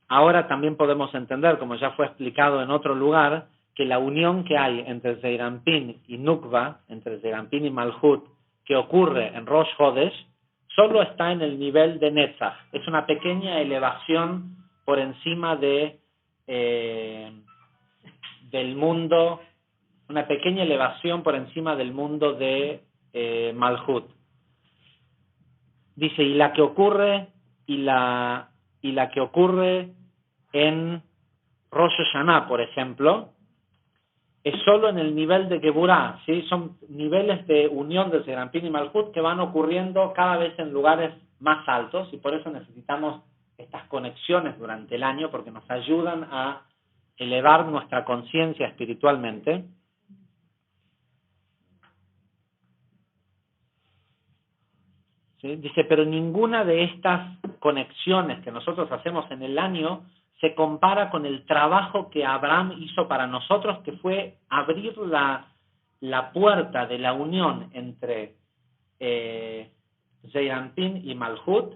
ahora también podemos entender, como ya fue explicado en otro lugar, que la unión que hay entre Zeirampin y Nukva, entre Zeirampin y Malhut, que ocurre en Rosh Hodesh, solo está en el nivel de Netzach. Es una pequeña elevación por encima del mundo, una pequeña elevación por encima del mundo de Malhut. Dice, y la que ocurre en Rosh Hashanah, por ejemplo, es solo en el nivel de Geburah, ¿sí? Son niveles de unión de Zeirampin y Malhut que van ocurriendo cada vez en lugares más altos, y por eso necesitamos estas conexiones durante el año, porque nos ayudan a elevar nuestra conciencia espiritualmente. ¿Sí? Dice, pero ninguna de estas conexiones que nosotros hacemos en el año se compara con el trabajo que Abraham hizo para nosotros, que fue abrir la puerta de la unión entre Zeirampin y Malhut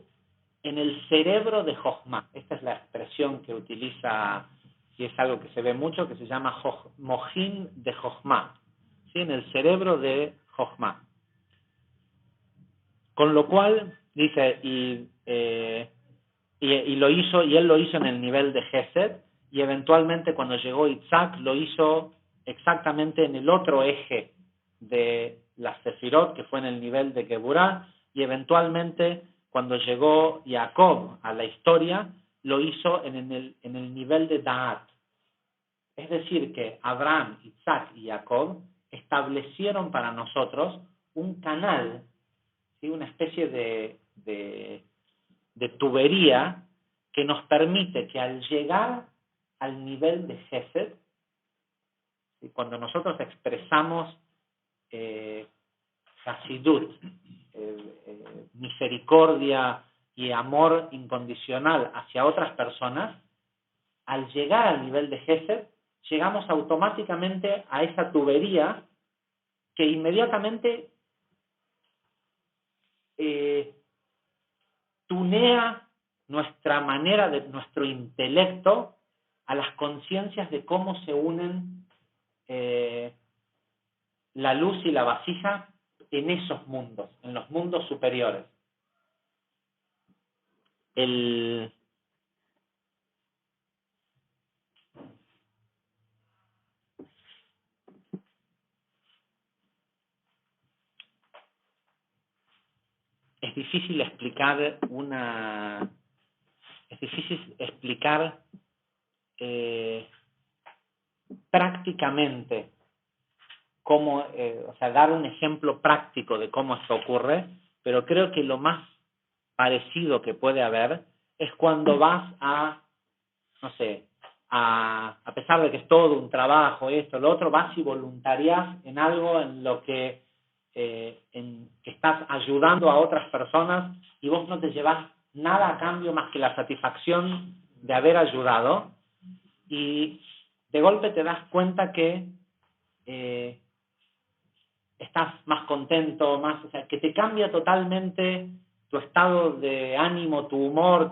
en el cerebro de Jochma. Esta es la expresión que utiliza, y es algo que se ve mucho, que se llama Mojín de Jochma, ¿sí? En el cerebro de Jochma. Con lo cual, dice, y él lo hizo en el nivel de Gesed, y eventualmente cuando llegó Isaac lo hizo exactamente en el otro eje de las Sefirot, que fue en el nivel de Geburah, y eventualmente cuando llegó Jacob a la historia, lo hizo en el nivel de Da'at. Es decir, que Abraham, Isaac y Jacob establecieron para nosotros un canal, ¿sí? Una especie de tubería que nos permite que al llegar al nivel de Gesed, ¿sí? Cuando nosotros expresamos Hasidut, misericordia y amor incondicional hacia otras personas, al llegar al nivel de Gesed, llegamos automáticamente a esa tubería que inmediatamente tunea nuestra manera, nuestro intelecto a las conciencias de cómo se unen la luz y la vasija en esos mundos, en los mundos superiores. Es difícil explicar prácticamente cómo, dar un ejemplo práctico de cómo esto ocurre, pero creo que lo más parecido que puede haber es cuando vas a pesar de que es todo un trabajo, esto, lo otro, vas y voluntarias en algo en lo que que estás ayudando a otras personas y vos no te llevas nada a cambio más que la satisfacción de haber ayudado, y de golpe te das cuenta que estás más contento, más, o sea, que te cambia totalmente tu estado de ánimo, tu humor,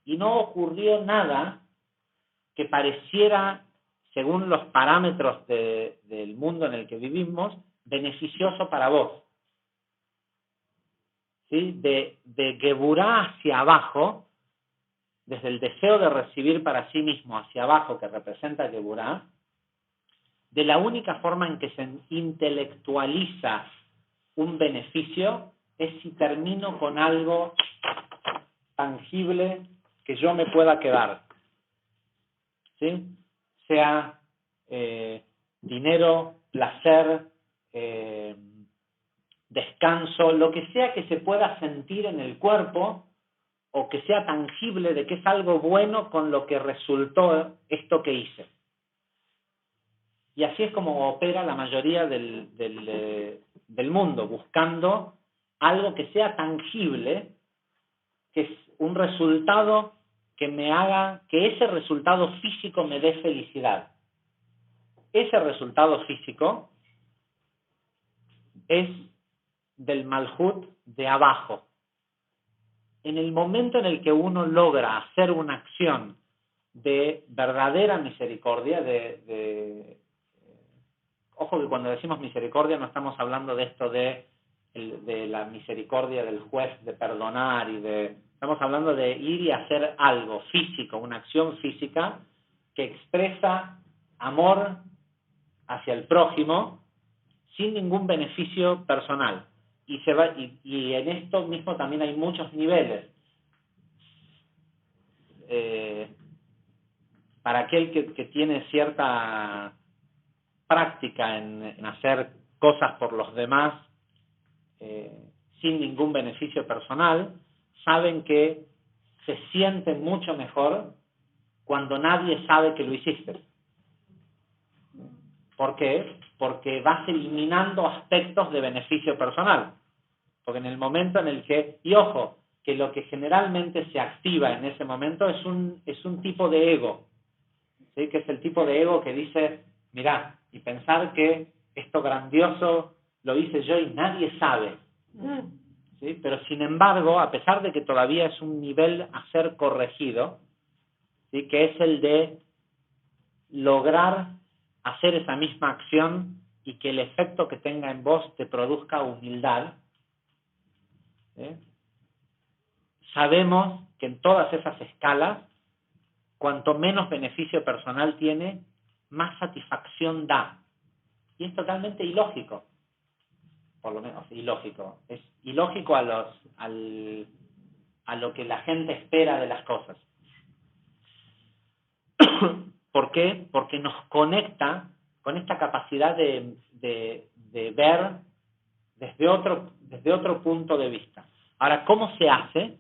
y no ocurrió nada que pareciera, según los parámetros del mundo en el que vivimos, beneficioso para vos. ¿Sí? De Geburá hacia abajo, desde el deseo de recibir para sí mismo hacia abajo, que representa Geburá, de la única forma en que se intelectualiza un beneficio es si termino con algo tangible que yo me pueda quedar. ¿Sí? Sea dinero, placer, descanso, lo que sea que se pueda sentir en el cuerpo o que sea tangible de que es algo bueno con lo que resultó esto que hice. Y así es como opera la mayoría del mundo, buscando algo que sea tangible, que es un resultado que me haga, que ese resultado físico me dé felicidad. Ese resultado físico es del Malhut de abajo. En el momento en el que uno logra hacer una acción de verdadera misericordia, ojo que cuando decimos misericordia no estamos hablando de esto de la misericordia del juez, de perdonar estamos hablando de ir y hacer algo físico, una acción física que expresa amor hacia el prójimo sin ningún beneficio personal. Y en esto mismo también hay muchos niveles. Para aquel que tiene cierta práctica en hacer cosas por los demás sin ningún beneficio personal, saben que se sienten mucho mejor cuando nadie sabe que lo hiciste. ¿Por qué? Porque vas eliminando aspectos de beneficio personal. Porque en el momento en el que, y ojo, que lo que generalmente se activa en ese momento es un tipo de ego, ¿sí? Que es el tipo de ego que dice, mirá, y pensar que esto grandioso lo hice yo y nadie sabe. ¿Sí? Pero sin embargo, a pesar de que todavía es un nivel a ser corregido, ¿sí? Que es el de lograr hacer esa misma acción y que el efecto que tenga en vos te produzca humildad. ¿Sí? Sabemos que en todas esas escalas, cuanto menos beneficio personal tiene, más satisfacción da. Y es totalmente ilógico. Por lo menos ilógico. Es ilógico a lo que la gente espera de las cosas. ¿Por qué? Porque nos conecta con esta capacidad de ver desde otro punto de vista. Ahora, ¿cómo se hace?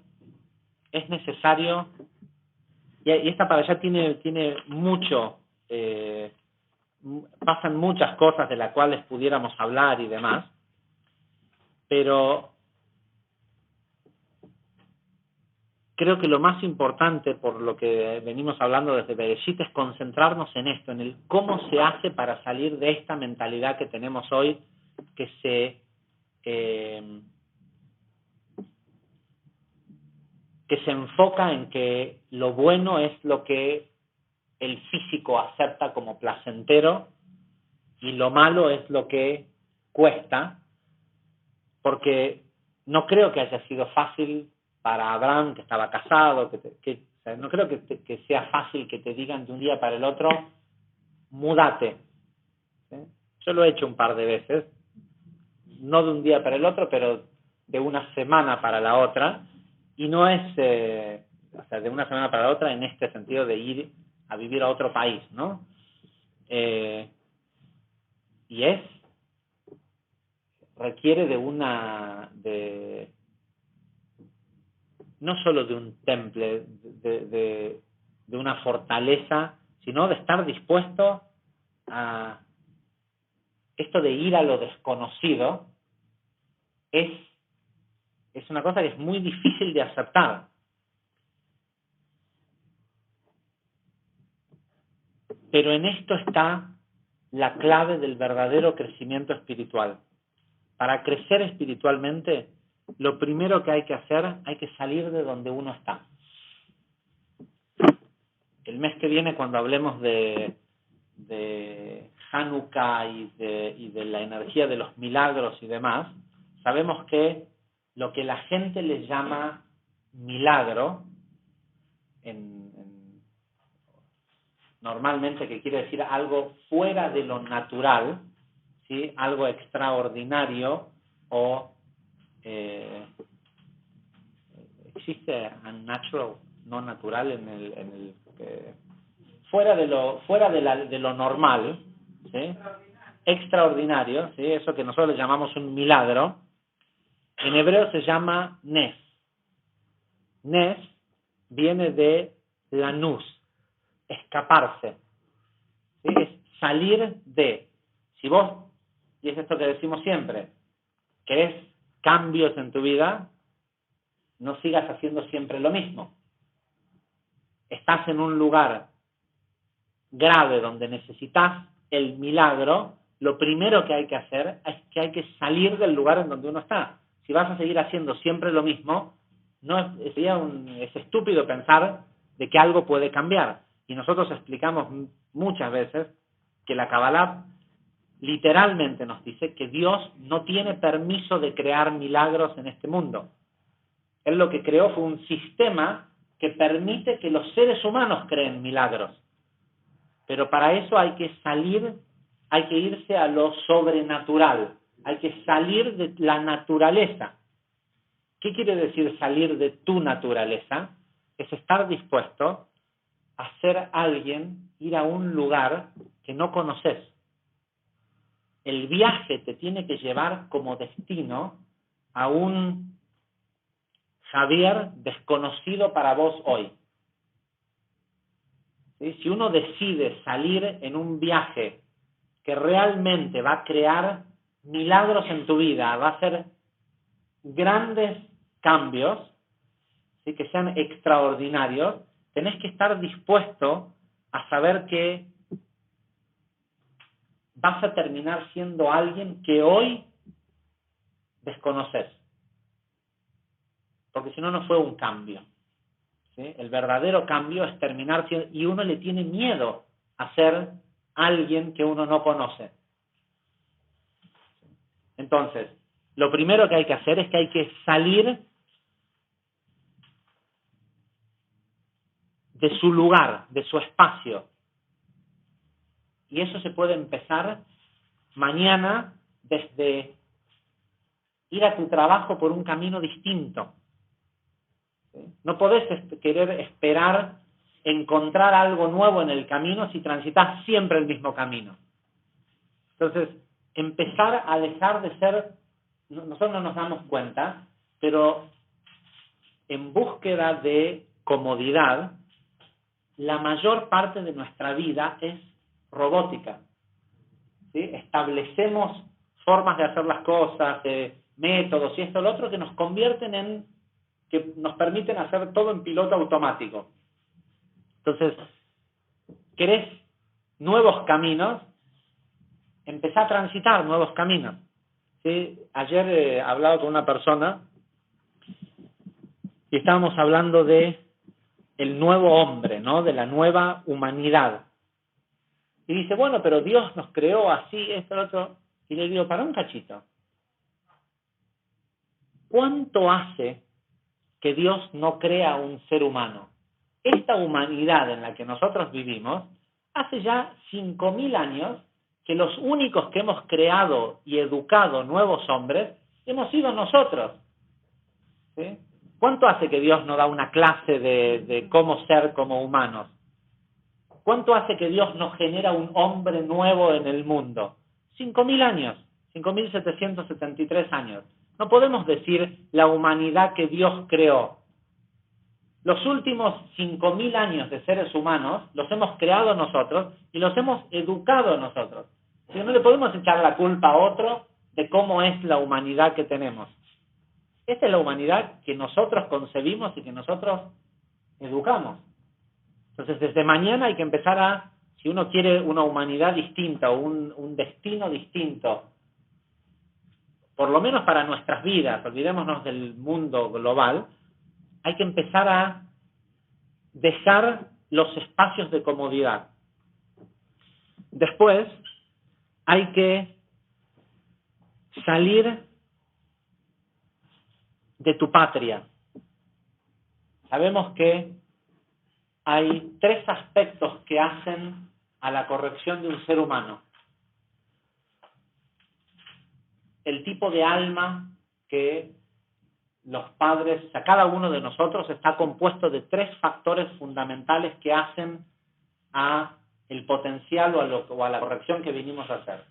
Es necesario, y esta para allá tiene mucho, pasan muchas cosas de las cuales pudiéramos hablar y demás, pero creo que lo más importante, por lo que venimos hablando desde Bereshit, es concentrarnos en esto, en el cómo se hace para salir de esta mentalidad que tenemos hoy, que se enfoca en que lo bueno es lo que el físico acepta como placentero y lo malo es lo que cuesta, porque no creo que haya sido fácil para Abraham, que estaba casado, o sea, no creo que sea fácil que te digan de un día para el otro, múdate. ¿Sí? Yo lo he hecho un par de veces, no de un día para el otro, pero de una semana para la otra, y no es, o sea, de una semana para la otra en este sentido de ir a vivir a otro país, ¿no? Y requiere no solo de un temple, de una fortaleza, sino de estar dispuesto a esto de ir a lo desconocido, es una cosa que es muy difícil de aceptar. Pero en esto está la clave del verdadero crecimiento espiritual. Para crecer espiritualmente, lo primero que hay que hacer, hay que salir de donde uno está. El mes que viene, cuando hablemos de Hanukkah y de la energía de los milagros y demás, sabemos que lo que la gente le llama milagro, normalmente, que quiere decir algo fuera de lo natural, ¿sí? Algo extraordinario, o existe unnatural, no natural, fuera de lo normal, ¿sí? Extraordinario, ¿sí? Eso que nosotros le llamamos un milagro, en hebreo se llama nes. Nes viene de lanús, escaparse, ¿sí? Es salir de. Si vos, y es esto que decimos siempre, querés cambios en tu vida, no sigas haciendo siempre lo mismo. Estás en un lugar grave donde necesitas el milagro, lo primero que hay que hacer es que hay que salir del lugar en donde uno está. Si vas a seguir haciendo siempre lo mismo, es estúpido pensar de que algo puede cambiar. Y nosotros explicamos muchas veces que la Kabbalah literalmente nos dice que Dios no tiene permiso de crear milagros en este mundo. Él lo que creó fue un sistema que permite que los seres humanos creen milagros. Pero para eso hay que irse a lo sobrenatural, hay que salir de la naturaleza. ¿Qué quiere decir salir de tu naturaleza? Es estar dispuesto a ser alguien, ir a un lugar que no conoces. El viaje te tiene que llevar como destino a un Javier desconocido para vos hoy. ¿Sí? Si uno decide salir en un viaje que realmente va a crear milagros en tu vida, va a hacer grandes cambios, ¿sí? Que sean extraordinarios, tenés que estar dispuesto a saber que vas a terminar siendo alguien que hoy desconoces. Porque si no, no fue un cambio. ¿Sí? El verdadero cambio es terminar siendo, y uno le tiene miedo a ser alguien que uno no conoce. Entonces, lo primero que hay que hacer es que hay que salir de su lugar, de su espacio. Y eso se puede empezar mañana desde ir a tu trabajo por un camino distinto. ¿Sí? No podés querer esperar encontrar algo nuevo en el camino si transitas siempre el mismo camino. Entonces, empezar a dejar de ser, nosotros no nos damos cuenta, pero en búsqueda de comodidad, la mayor parte de nuestra vida es robótica. ¿Sí? Establecemos formas de hacer las cosas, métodos y esto y lo otro que nos convierten que nos permiten hacer todo en piloto automático. Entonces, ¿querés nuevos caminos? Empezá a transitar nuevos caminos. ¿Sí? Ayer he hablado con una persona y estábamos hablando de el nuevo hombre, ¿no? De la nueva humanidad. Y dice, bueno, pero Dios nos creó así, esto, lo otro. Y le digo, para un cachito. ¿Cuánto hace que Dios no crea un ser humano? Esta humanidad en la que nosotros vivimos, hace ya 5.000 años que los únicos que hemos creado y educado nuevos hombres hemos sido nosotros. ¿Sí? ¿Cuánto hace que Dios nos da una clase de cómo ser como humanos? ¿Cuánto hace que Dios nos genera un hombre nuevo en el mundo? 5.000 años, 5.773 años. No podemos decir la humanidad que Dios creó. Los últimos 5.000 años de seres humanos los hemos creado nosotros y los hemos educado nosotros. Si no le podemos echar la culpa a otro de cómo es la humanidad que tenemos. Esta es la humanidad que nosotros concebimos y que nosotros educamos. Entonces, desde mañana hay que empezar a, si uno quiere una humanidad distinta o un destino distinto, por lo menos para nuestras vidas, olvidémonos del mundo global, hay que empezar a dejar los espacios de comodidad. Después, hay que salir de tu patria. Sabemos que hay 3 aspectos que hacen a la corrección de un ser humano. El tipo de alma que los padres, o sea, cada uno de nosotros está compuesto de 3 factores fundamentales que hacen a el potencial o a la corrección que vinimos a hacer.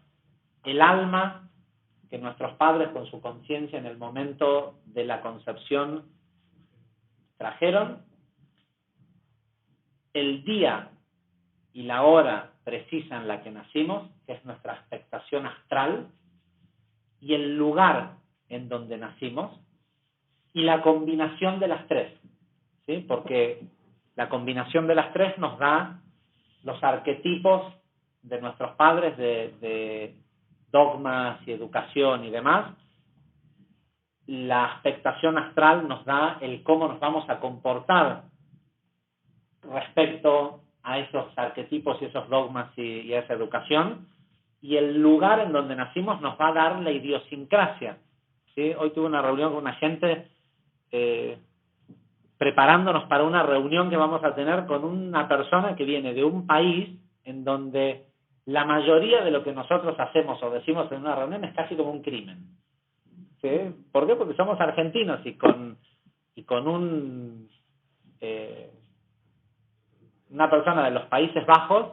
El alma que nuestros padres con su conciencia en el momento de la concepción trajeron, el día y la hora precisa en la que nacimos, que es nuestra expectación astral, y el lugar en donde nacimos, y la combinación de las 3, ¿sí? Porque la combinación de las 3 nos da los arquetipos de nuestros padres de dogmas y educación y demás. La expectación astral nos da el cómo nos vamos a comportar respecto a esos arquetipos y esos dogmas y a esa educación, y el lugar en donde nacimos nos va a dar la idiosincrasia, ¿sí? Hoy tuve una reunión con una gente preparándonos para una reunión que vamos a tener con una persona que viene de un país en donde la mayoría de lo que nosotros hacemos o decimos en una reunión es casi como un crimen, ¿sí? ¿Por qué? Porque somos argentinos y con una persona de los Países Bajos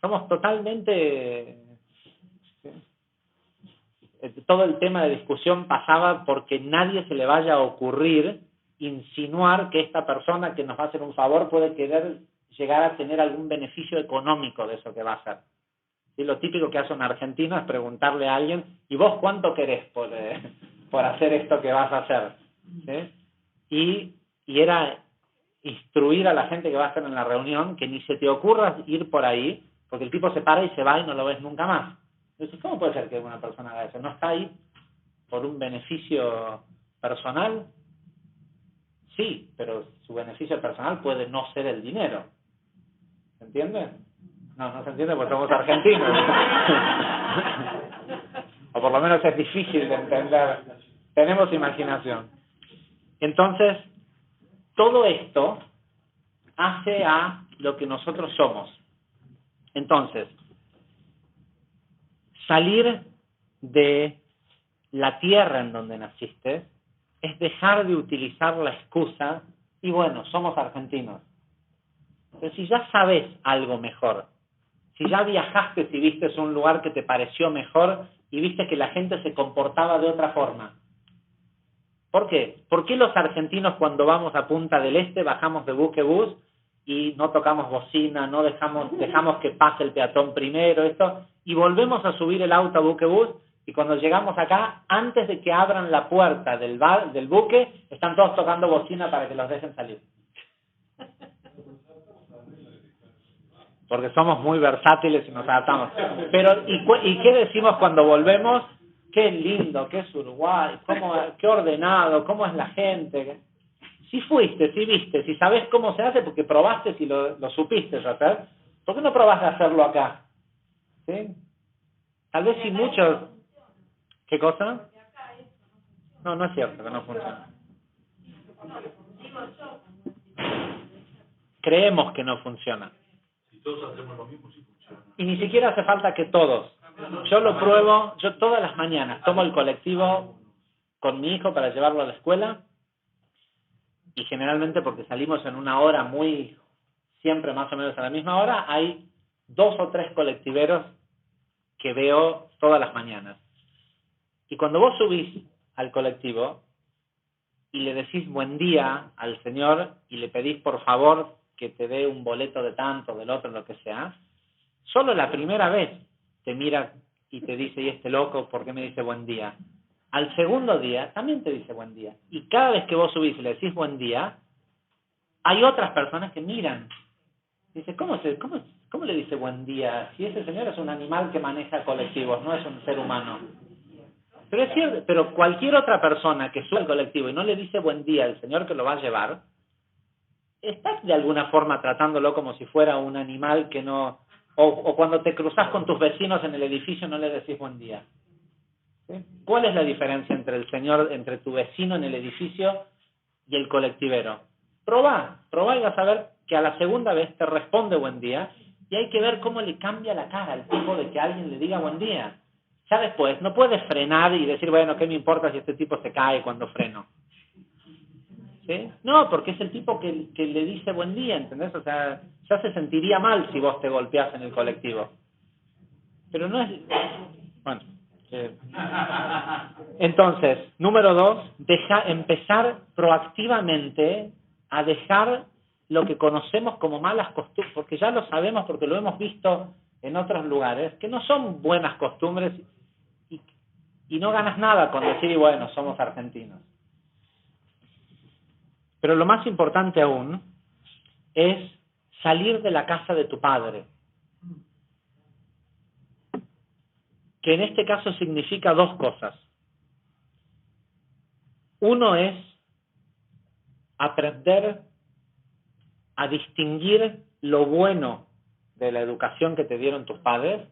somos totalmente... ¿sí? Todo el tema de discusión pasaba porque nadie se le vaya a ocurrir insinuar que esta persona que nos va a hacer un favor puede querer llegar a tener algún beneficio económico de eso que va a hacer. ¿Sí? Lo típico que hace un argentino es preguntarle a alguien, ¿y vos cuánto querés por hacer esto que vas a hacer? ¿Sí? Y era instruir a la gente que va a estar en la reunión que ni se te ocurra ir por ahí, porque el tipo se para y se va y no lo ves nunca más. Entonces, ¿cómo puede ser que una persona haga eso? ¿No está ahí por un beneficio personal? Sí, pero su beneficio personal puede no ser el dinero. ¿Se entiende? No se entiende porque somos argentinos. O por lo menos es difícil de entender. Tenemos imaginación. Entonces, todo esto hace a lo que nosotros somos. Entonces, salir de la tierra en donde naciste es dejar de utilizar la excusa y bueno, somos argentinos. Pero si ya sabes algo mejor, si ya viajaste y viste un lugar que te pareció mejor y viste que la gente se comportaba de otra forma, ¿por qué? ¿Por qué los argentinos cuando vamos a Punta del Este bajamos de buquebús y no tocamos bocina, no dejamos que pase el peatón primero, esto, y volvemos a subir el auto a buquebús y cuando llegamos acá, antes de que abran la puerta del buque, están todos tocando bocina para que los dejen salir? Porque somos muy versátiles y nos adaptamos. Pero, ¿y qué decimos cuando volvemos? Qué lindo, qué es Uruguay, qué ordenado, cómo es la gente. Si fuiste, si viste, si sabes cómo se hace, porque probaste si lo supiste hacer, ¿por qué no probaste hacerlo acá? ¿Sí? Tal vez si muchos... ¿Qué cosa? No es cierto que no funciona. Creemos que no funciona.
Si todos hacemos lo mismo, sí funciona.
Y ni siquiera hace falta que todos. Yo lo pruebo, yo todas las mañanas tomo el colectivo con mi hijo para llevarlo a la escuela y generalmente porque salimos en una hora siempre más o menos a la misma hora, hay 2 o 3 colectiveros que veo todas las mañanas. Y cuando vos subís al colectivo y le decís buen día al señor y le pedís por favor que te dé un boleto de tanto, del otro, lo que sea, solo la primera vez te mira y te dice, ¿y este loco por qué me dice buen día? al segundo día también te dice buen día. Y cada vez que vos subís y le decís buen día, hay otras personas que miran. Dice, ¿cómo le dice buen día? Si ese señor es un animal que maneja colectivos, no es un ser humano. Pero es cierto, pero cualquier otra persona que sube al colectivo y no le dice buen día al señor que lo va a llevar, estás de alguna forma tratándolo como si fuera un animal que no... O cuando te cruzas con tus vecinos en el edificio no le decís buen día. ¿Sí? ¿Cuál es la diferencia entre tu vecino en el edificio y el colectivero? Probá y vas a ver que a la segunda vez te responde buen día y hay que ver cómo le cambia la cara al tipo de que alguien le diga buen día. Ya después no puedes frenar y decir, bueno, ¿qué me importa si este tipo se cae cuando freno? ¿Sí? No, porque es el tipo que le dice buen día, ¿entendés? O sea, ya se sentiría mal si vos te golpeás en el colectivo. Pero no es... Bueno. Entonces, número 2, empezar proactivamente a dejar lo que conocemos como malas costumbres, porque ya lo sabemos, porque lo hemos visto en otros lugares, que no son buenas costumbres y no ganas nada con decir, bueno, somos argentinos. Pero lo más importante aún es salir de la casa de tu padre, que en este caso significa 2 cosas. Uno es aprender a distinguir lo bueno de la educación que te dieron tus padres,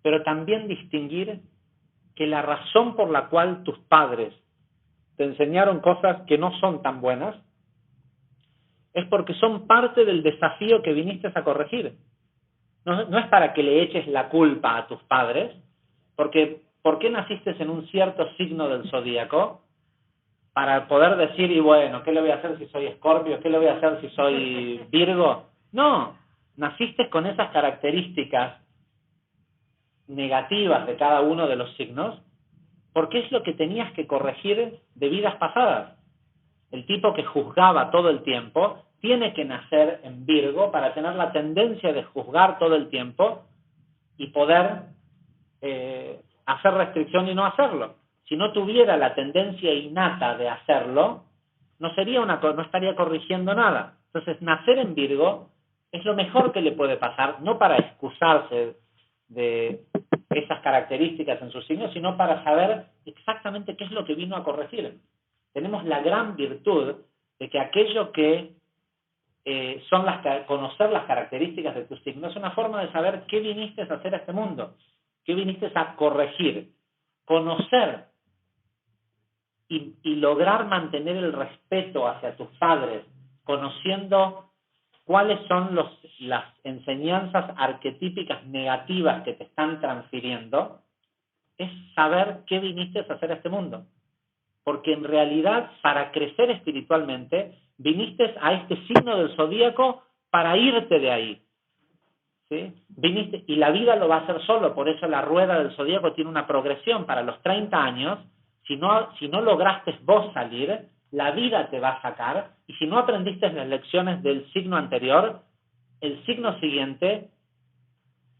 pero también distinguir que la razón por la cual tus padres te enseñaron cosas que no son tan buenas es porque son parte del desafío que viniste a corregir. No es para que le eches la culpa a tus padres, porque ¿por qué naciste en un cierto signo del zodíaco? Para poder decir, y bueno, ¿qué le voy a hacer si soy Escorpio? ¿Qué le voy a hacer si soy Virgo? No, naciste con esas características negativas de cada uno de los signos, porque es lo que tenías que corregir de vidas pasadas. El tipo que juzgaba todo el tiempo tiene que nacer en Virgo para tener la tendencia de juzgar todo el tiempo y poder hacer restricción y no hacerlo. Si no tuviera la tendencia innata de hacerlo, no estaría corrigiendo nada. Entonces, nacer en Virgo es lo mejor que le puede pasar, no para excusarse de esas características en su signo, sino para saber exactamente qué es lo que vino a corregir. Tenemos la gran virtud de que aquello que conocer las características de tu signo es una forma de saber qué viniste a hacer a este mundo, qué viniste a corregir. Conocer y lograr mantener el respeto hacia tus padres, conociendo cuáles son las enseñanzas arquetípicas negativas que te están transfiriendo, es saber qué viniste a hacer a este mundo. Porque en realidad, para crecer espiritualmente, viniste a este signo del zodíaco para irte de ahí. ¿Sí? Viniste, y la vida lo va a hacer solo, por eso la rueda del zodíaco tiene una progresión. Para los 30 años, si no lograste vos salir, la vida te va a sacar, y si no aprendiste las lecciones del signo anterior, el signo siguiente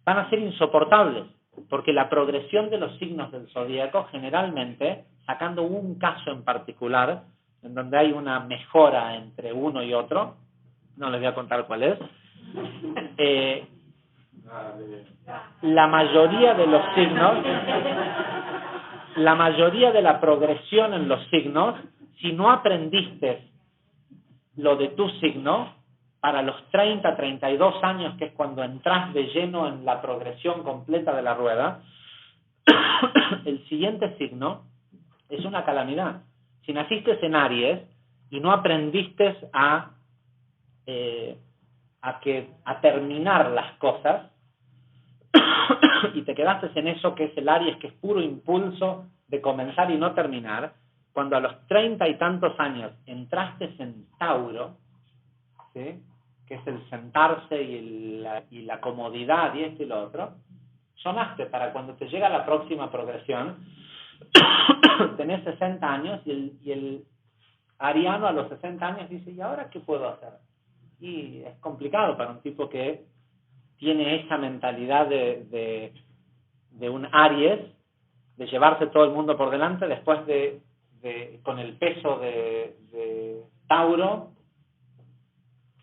van a ser insoportables, porque la progresión de los signos del zodíaco generalmente, sacando un caso en particular, en donde hay una mejora entre uno y otro, no les voy a contar cuál es, la mayoría de los signos, la mayoría de la progresión en los signos, si no aprendiste lo de tu signo, para los 30, 32 años, que es cuando entras de lleno en la progresión completa de la rueda, el siguiente signo es una calamidad. Si naciste en Aries y no aprendiste a terminar las cosas, y te quedaste en eso que es el Aries, que es puro impulso de comenzar y no terminar, cuando a los 30 y tantos años entraste en Tauro, ¿sí? Que es el sentarse y la comodidad y esto y lo otro, sonaste para cuando te llega la próxima progresión, tenés 60 años y el ariano a los 60 años dice, ¿y ahora qué puedo hacer? Y es complicado para un tipo que tiene esa mentalidad de un Aries, de llevarse todo el mundo por delante, después con el peso de Tauro,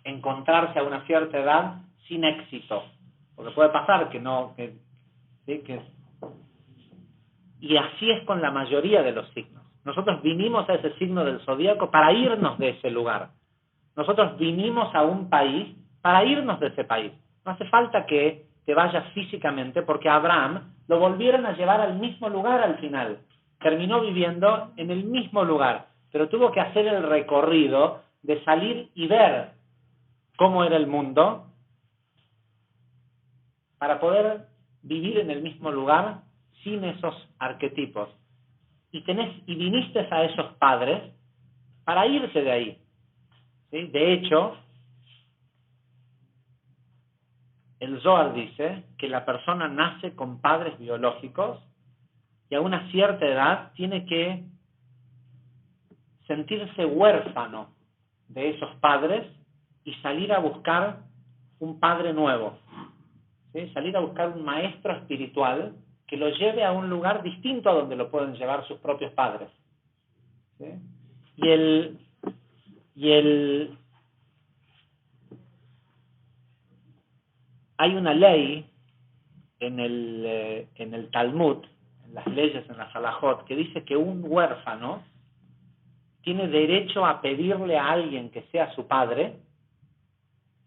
encontrarse a una cierta edad sin éxito. Porque puede pasar y así es con la mayoría de los signos. Nosotros vinimos a ese signo del zodíaco para irnos de ese lugar. Nosotros vinimos a un país para irnos de ese país. No hace falta que te vayas físicamente, porque a Abraham lo volvieron a llevar al mismo lugar al final. Terminó viviendo en el mismo lugar, pero tuvo que hacer el recorrido de salir y ver cómo era el mundo para poder vivir en el mismo lugar sin esos arquetipos. Y viniste a esos padres para irse de ahí. ¿Sí? De hecho, el Zohar dice que la persona nace con padres biológicos y a una cierta edad tiene que sentirse huérfano de esos padres y salir a buscar un padre nuevo. ¿Sí? Salir a buscar un maestro espiritual que lo lleve a un lugar distinto a donde lo pueden llevar sus propios padres. ¿Sí? Hay una ley en el Talmud, en las leyes, en la Salahot, que dice que un huérfano tiene derecho a pedirle a alguien que sea su padre,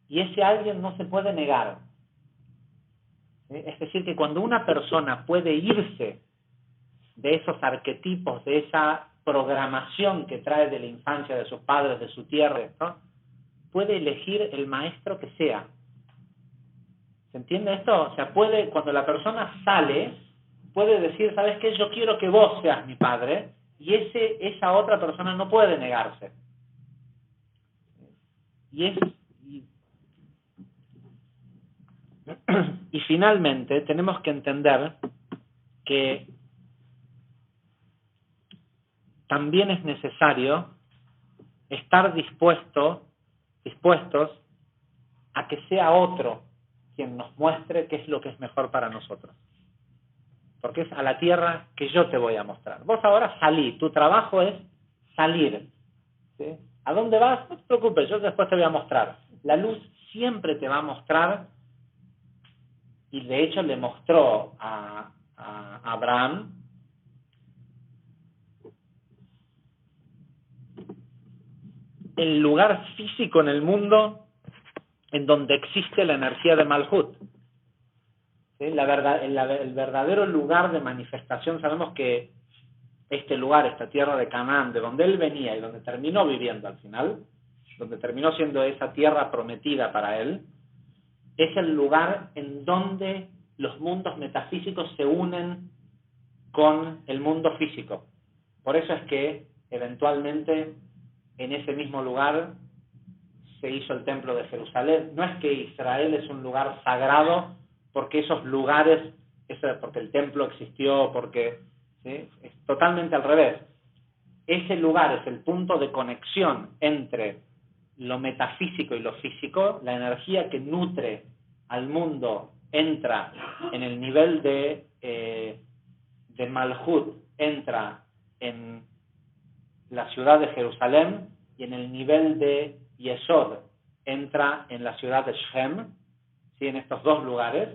y ese alguien no se puede negar. ¿Sí? Es decir, que cuando una persona puede irse de esos arquetipos, de esa programación que trae de la infancia, de sus padres, de su tierra, ¿no?, puede elegir el maestro que sea. ¿Se entiende esto? O sea, cuando la persona sale, puede decir, ¿sabes qué? Yo quiero que vos seas mi padre, y esa otra persona no puede negarse. Y finalmente tenemos que entender que también es necesario estar dispuestos a que sea otro quien nos muestre qué es lo que es mejor para nosotros. Porque es a la tierra que yo te voy a mostrar. Vos ahora salí, tu trabajo es salir. ¿Sí? ¿A dónde vas? No te preocupes, yo después te voy a mostrar. La luz siempre te va a mostrar, y de hecho le mostró a Abraham el lugar físico en el mundo en donde existe la energía de Malhut. ¿Sí? El verdadero lugar de manifestación. Sabemos que este lugar, esta tierra de Canaán, de donde él venía y donde terminó viviendo al final, donde terminó siendo esa tierra prometida para él, es el lugar en donde los mundos metafísicos se unen con el mundo físico. Por eso es que eventualmente en ese mismo lugar se hizo el templo de Jerusalén. No es que Israel es un lugar sagrado porque esos lugares, porque el templo existió, ¿sí? Es totalmente al revés. Ese lugar es el punto de conexión entre lo metafísico y lo físico. La energía que nutre al mundo entra en el nivel de Malhut, entra en la ciudad de Jerusalén, y en el nivel de Yesod entra en la ciudad de Shem, ¿sí? En estos dos lugares.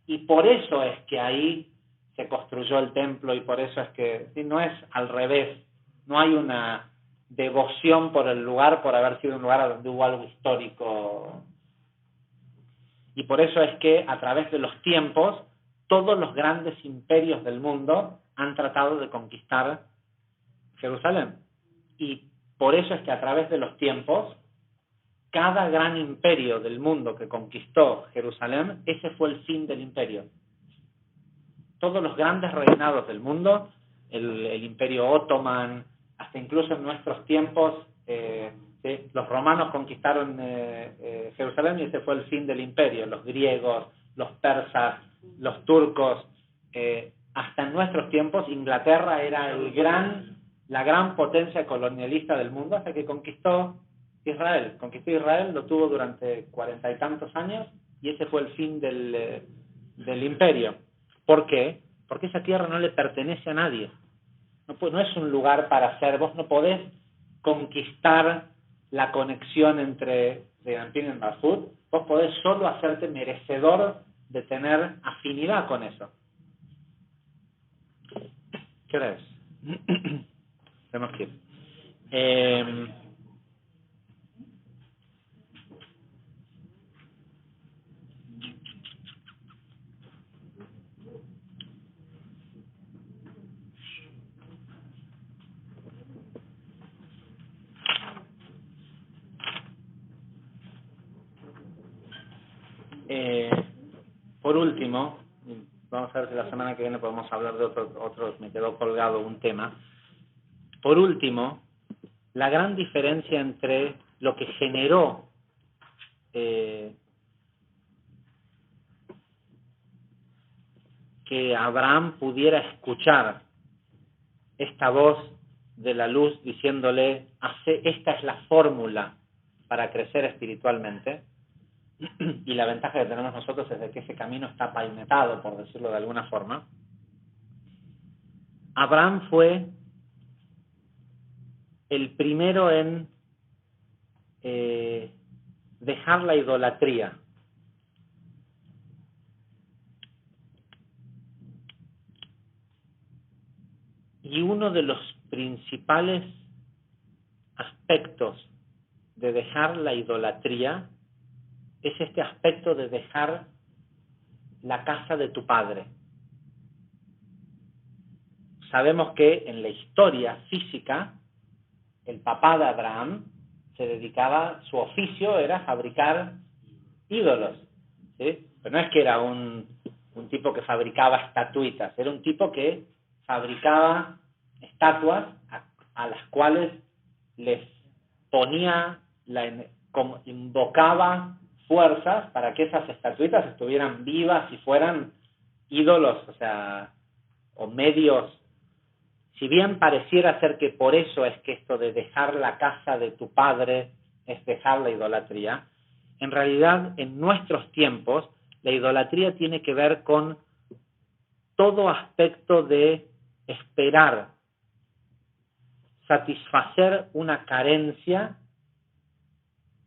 Y por eso es que ahí se construyó el templo, y por eso es que, ¿sí?, no es al revés. No hay una devoción por el lugar por haber sido un lugar donde hubo algo histórico. Y por eso es que a través de los tiempos todos los grandes imperios del mundo han tratado de conquistar Jerusalén. Y por eso es que a través de los tiempos cada gran imperio del mundo que conquistó Jerusalén, ese fue el fin del imperio. Todos los grandes reinados del mundo, el imperio otomán, hasta incluso en nuestros tiempos, ¿sí?, los romanos conquistaron Jerusalén, y ese fue el fin del imperio. Los griegos, los persas, los turcos, hasta en nuestros tiempos Inglaterra era la gran potencia colonialista del mundo, hasta que conquistó Israel. Conquistó Israel, lo tuvo durante 40 y tantos años, y ese fue el fin del imperio. ¿Por qué? porque esa tierra no le pertenece a nadie. No es un lugar para hacer, vos no podés conquistar la conexión entre Zeranpin y Malhut, vos podés solo hacerte merecedor de tener afinidad con eso. ¿Qué hora es? Tenemos que ir. Por último, vamos a ver si la semana que viene podemos hablar de otro, me quedó colgado un tema. Por último, la gran diferencia entre lo que generó que Abraham pudiera escuchar esta voz de la luz diciéndole, esta es la fórmula para crecer espiritualmente, y la ventaja que tenemos nosotros es de que ese camino está pavimentado, por decirlo de alguna forma. Abraham fue el primero en dejar la idolatría. Y uno de los principales aspectos de dejar la idolatría es este aspecto de dejar la casa de tu padre. Sabemos que en la historia física, el papá de Abraham se dedicaba, su oficio era fabricar ídolos, ¿sí? Pero no es que era un tipo que fabricaba estatuitas, era un tipo que fabricaba estatuas a las cuales les ponía, como invocaba fuerzas para que esas estatuitas estuvieran vivas y fueran ídolos, o medios. Si bien pareciera ser que por eso es que esto de dejar la casa de tu padre es dejar la idolatría, en realidad en nuestros tiempos la idolatría tiene que ver con todo aspecto de esperar satisfacer una carencia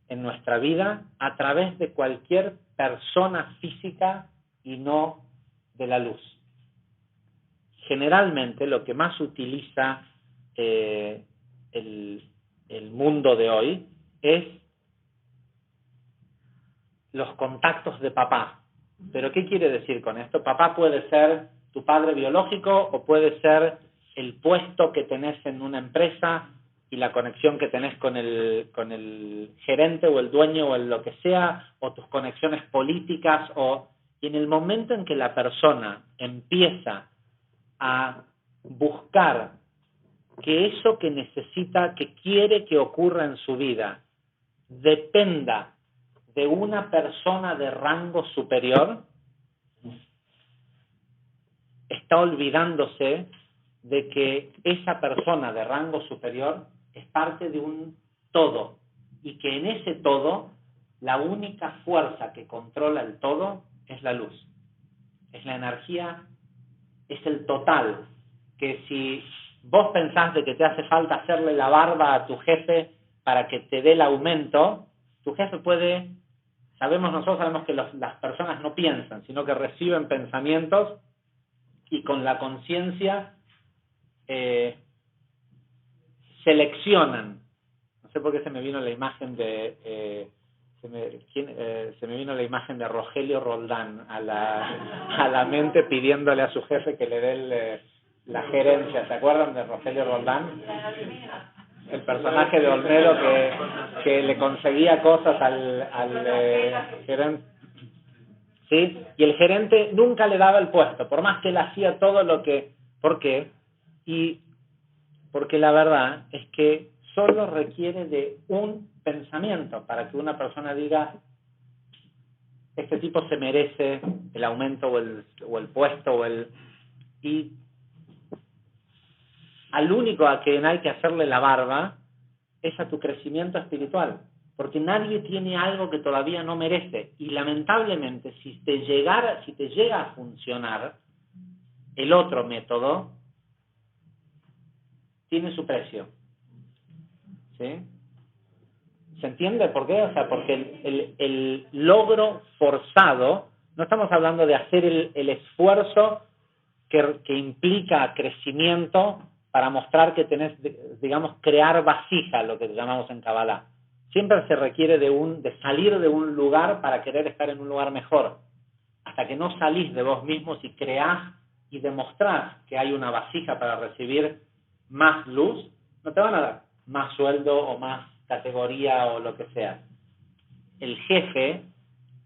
en nuestra vida a través de cualquier persona física y no de la luz. Generalmente lo que más utiliza el mundo de hoy es los contactos de papá. ¿Pero qué quiere decir con esto? Papá puede ser tu padre biológico o puede ser el puesto que tenés en una empresa y la conexión que tenés con el gerente o el dueño o lo que sea, o tus conexiones políticas, y en el momento en que la persona empieza a buscar que eso que necesita, que quiere que ocurra en su vida, dependa de una persona de rango superior, está olvidándose de que esa persona de rango superior es parte de un todo, y que en ese todo la única fuerza que controla el todo es la luz, es la energía, es el total. Que si vos pensás de que te hace falta hacerle la barba a tu jefe para que te dé el aumento, tu jefe puede, nosotros sabemos que las personas no piensan, sino que reciben pensamientos y con la conciencia seleccionan. No sé por qué se me vino la imagen de se me vino la imagen de Rogelio Roldán a la mente, pidiéndole a su jefe que le dé la gerencia. ¿Se acuerdan de Rogelio Roldán? El personaje de Olmedo que le conseguía cosas al gerente. ¿Sí? Y el gerente nunca le daba el puesto, por más que él hacía todo lo que... ¿Por qué? Porque la verdad es que solo requiere de un pensamiento para que una persona diga, este tipo se merece el aumento o el puesto y al único a quien hay que hacerle la barba es a tu crecimiento espiritual, porque nadie tiene algo que todavía no merece, y lamentablemente si te llega a funcionar, el otro método tiene su precio. ¿Sí? ¿Se entiende por qué? O sea, porque el logro forzado, no estamos hablando de hacer el esfuerzo que implica crecimiento para mostrar que tenés, digamos, crear vasija, lo que llamamos en Kabbalah. Siempre se requiere de salir de un lugar para querer estar en un lugar mejor. Hasta que no salís de vos mismos y creás y demostrás que hay una vasija para recibir más luz, no te van a dar más sueldo o más categoría o lo que sea. El jefe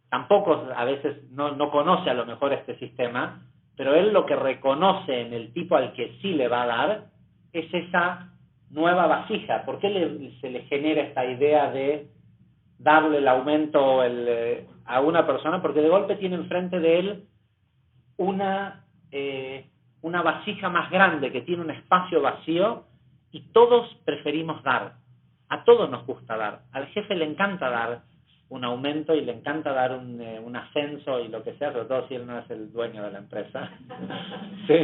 tampoco a veces no conoce a lo mejor este sistema, pero él lo que reconoce en el tipo al que sí le va a dar es esa nueva vasija. ¿Por qué se le genera esta idea de darle el aumento a una persona? Porque de golpe tiene enfrente de él una vasija más grande que tiene un espacio vacío y todos preferimos dar. A todos nos gusta dar. Al jefe le encanta dar un aumento y le encanta dar un ascenso y lo que sea, sobre todo si él no es el dueño de la empresa. Sí.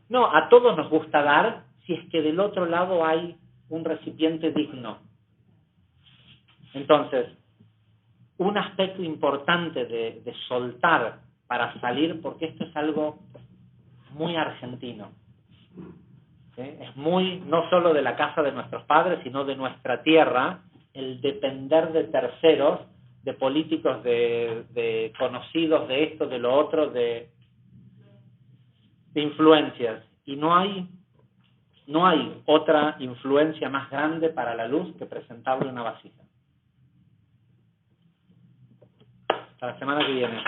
No, a todos nos gusta dar si es que del otro lado hay un recipiente digno. Entonces, un aspecto importante de soltar para salir, porque esto es algo muy argentino. ¿Sí? Es muy, no solo de la casa de nuestros padres, sino de nuestra tierra, el depender de terceros, de políticos, de conocidos, de esto, de lo otro, de influencias. Y no hay otra influencia más grande para la luz que presentarle una vasija. Hasta la semana que viene.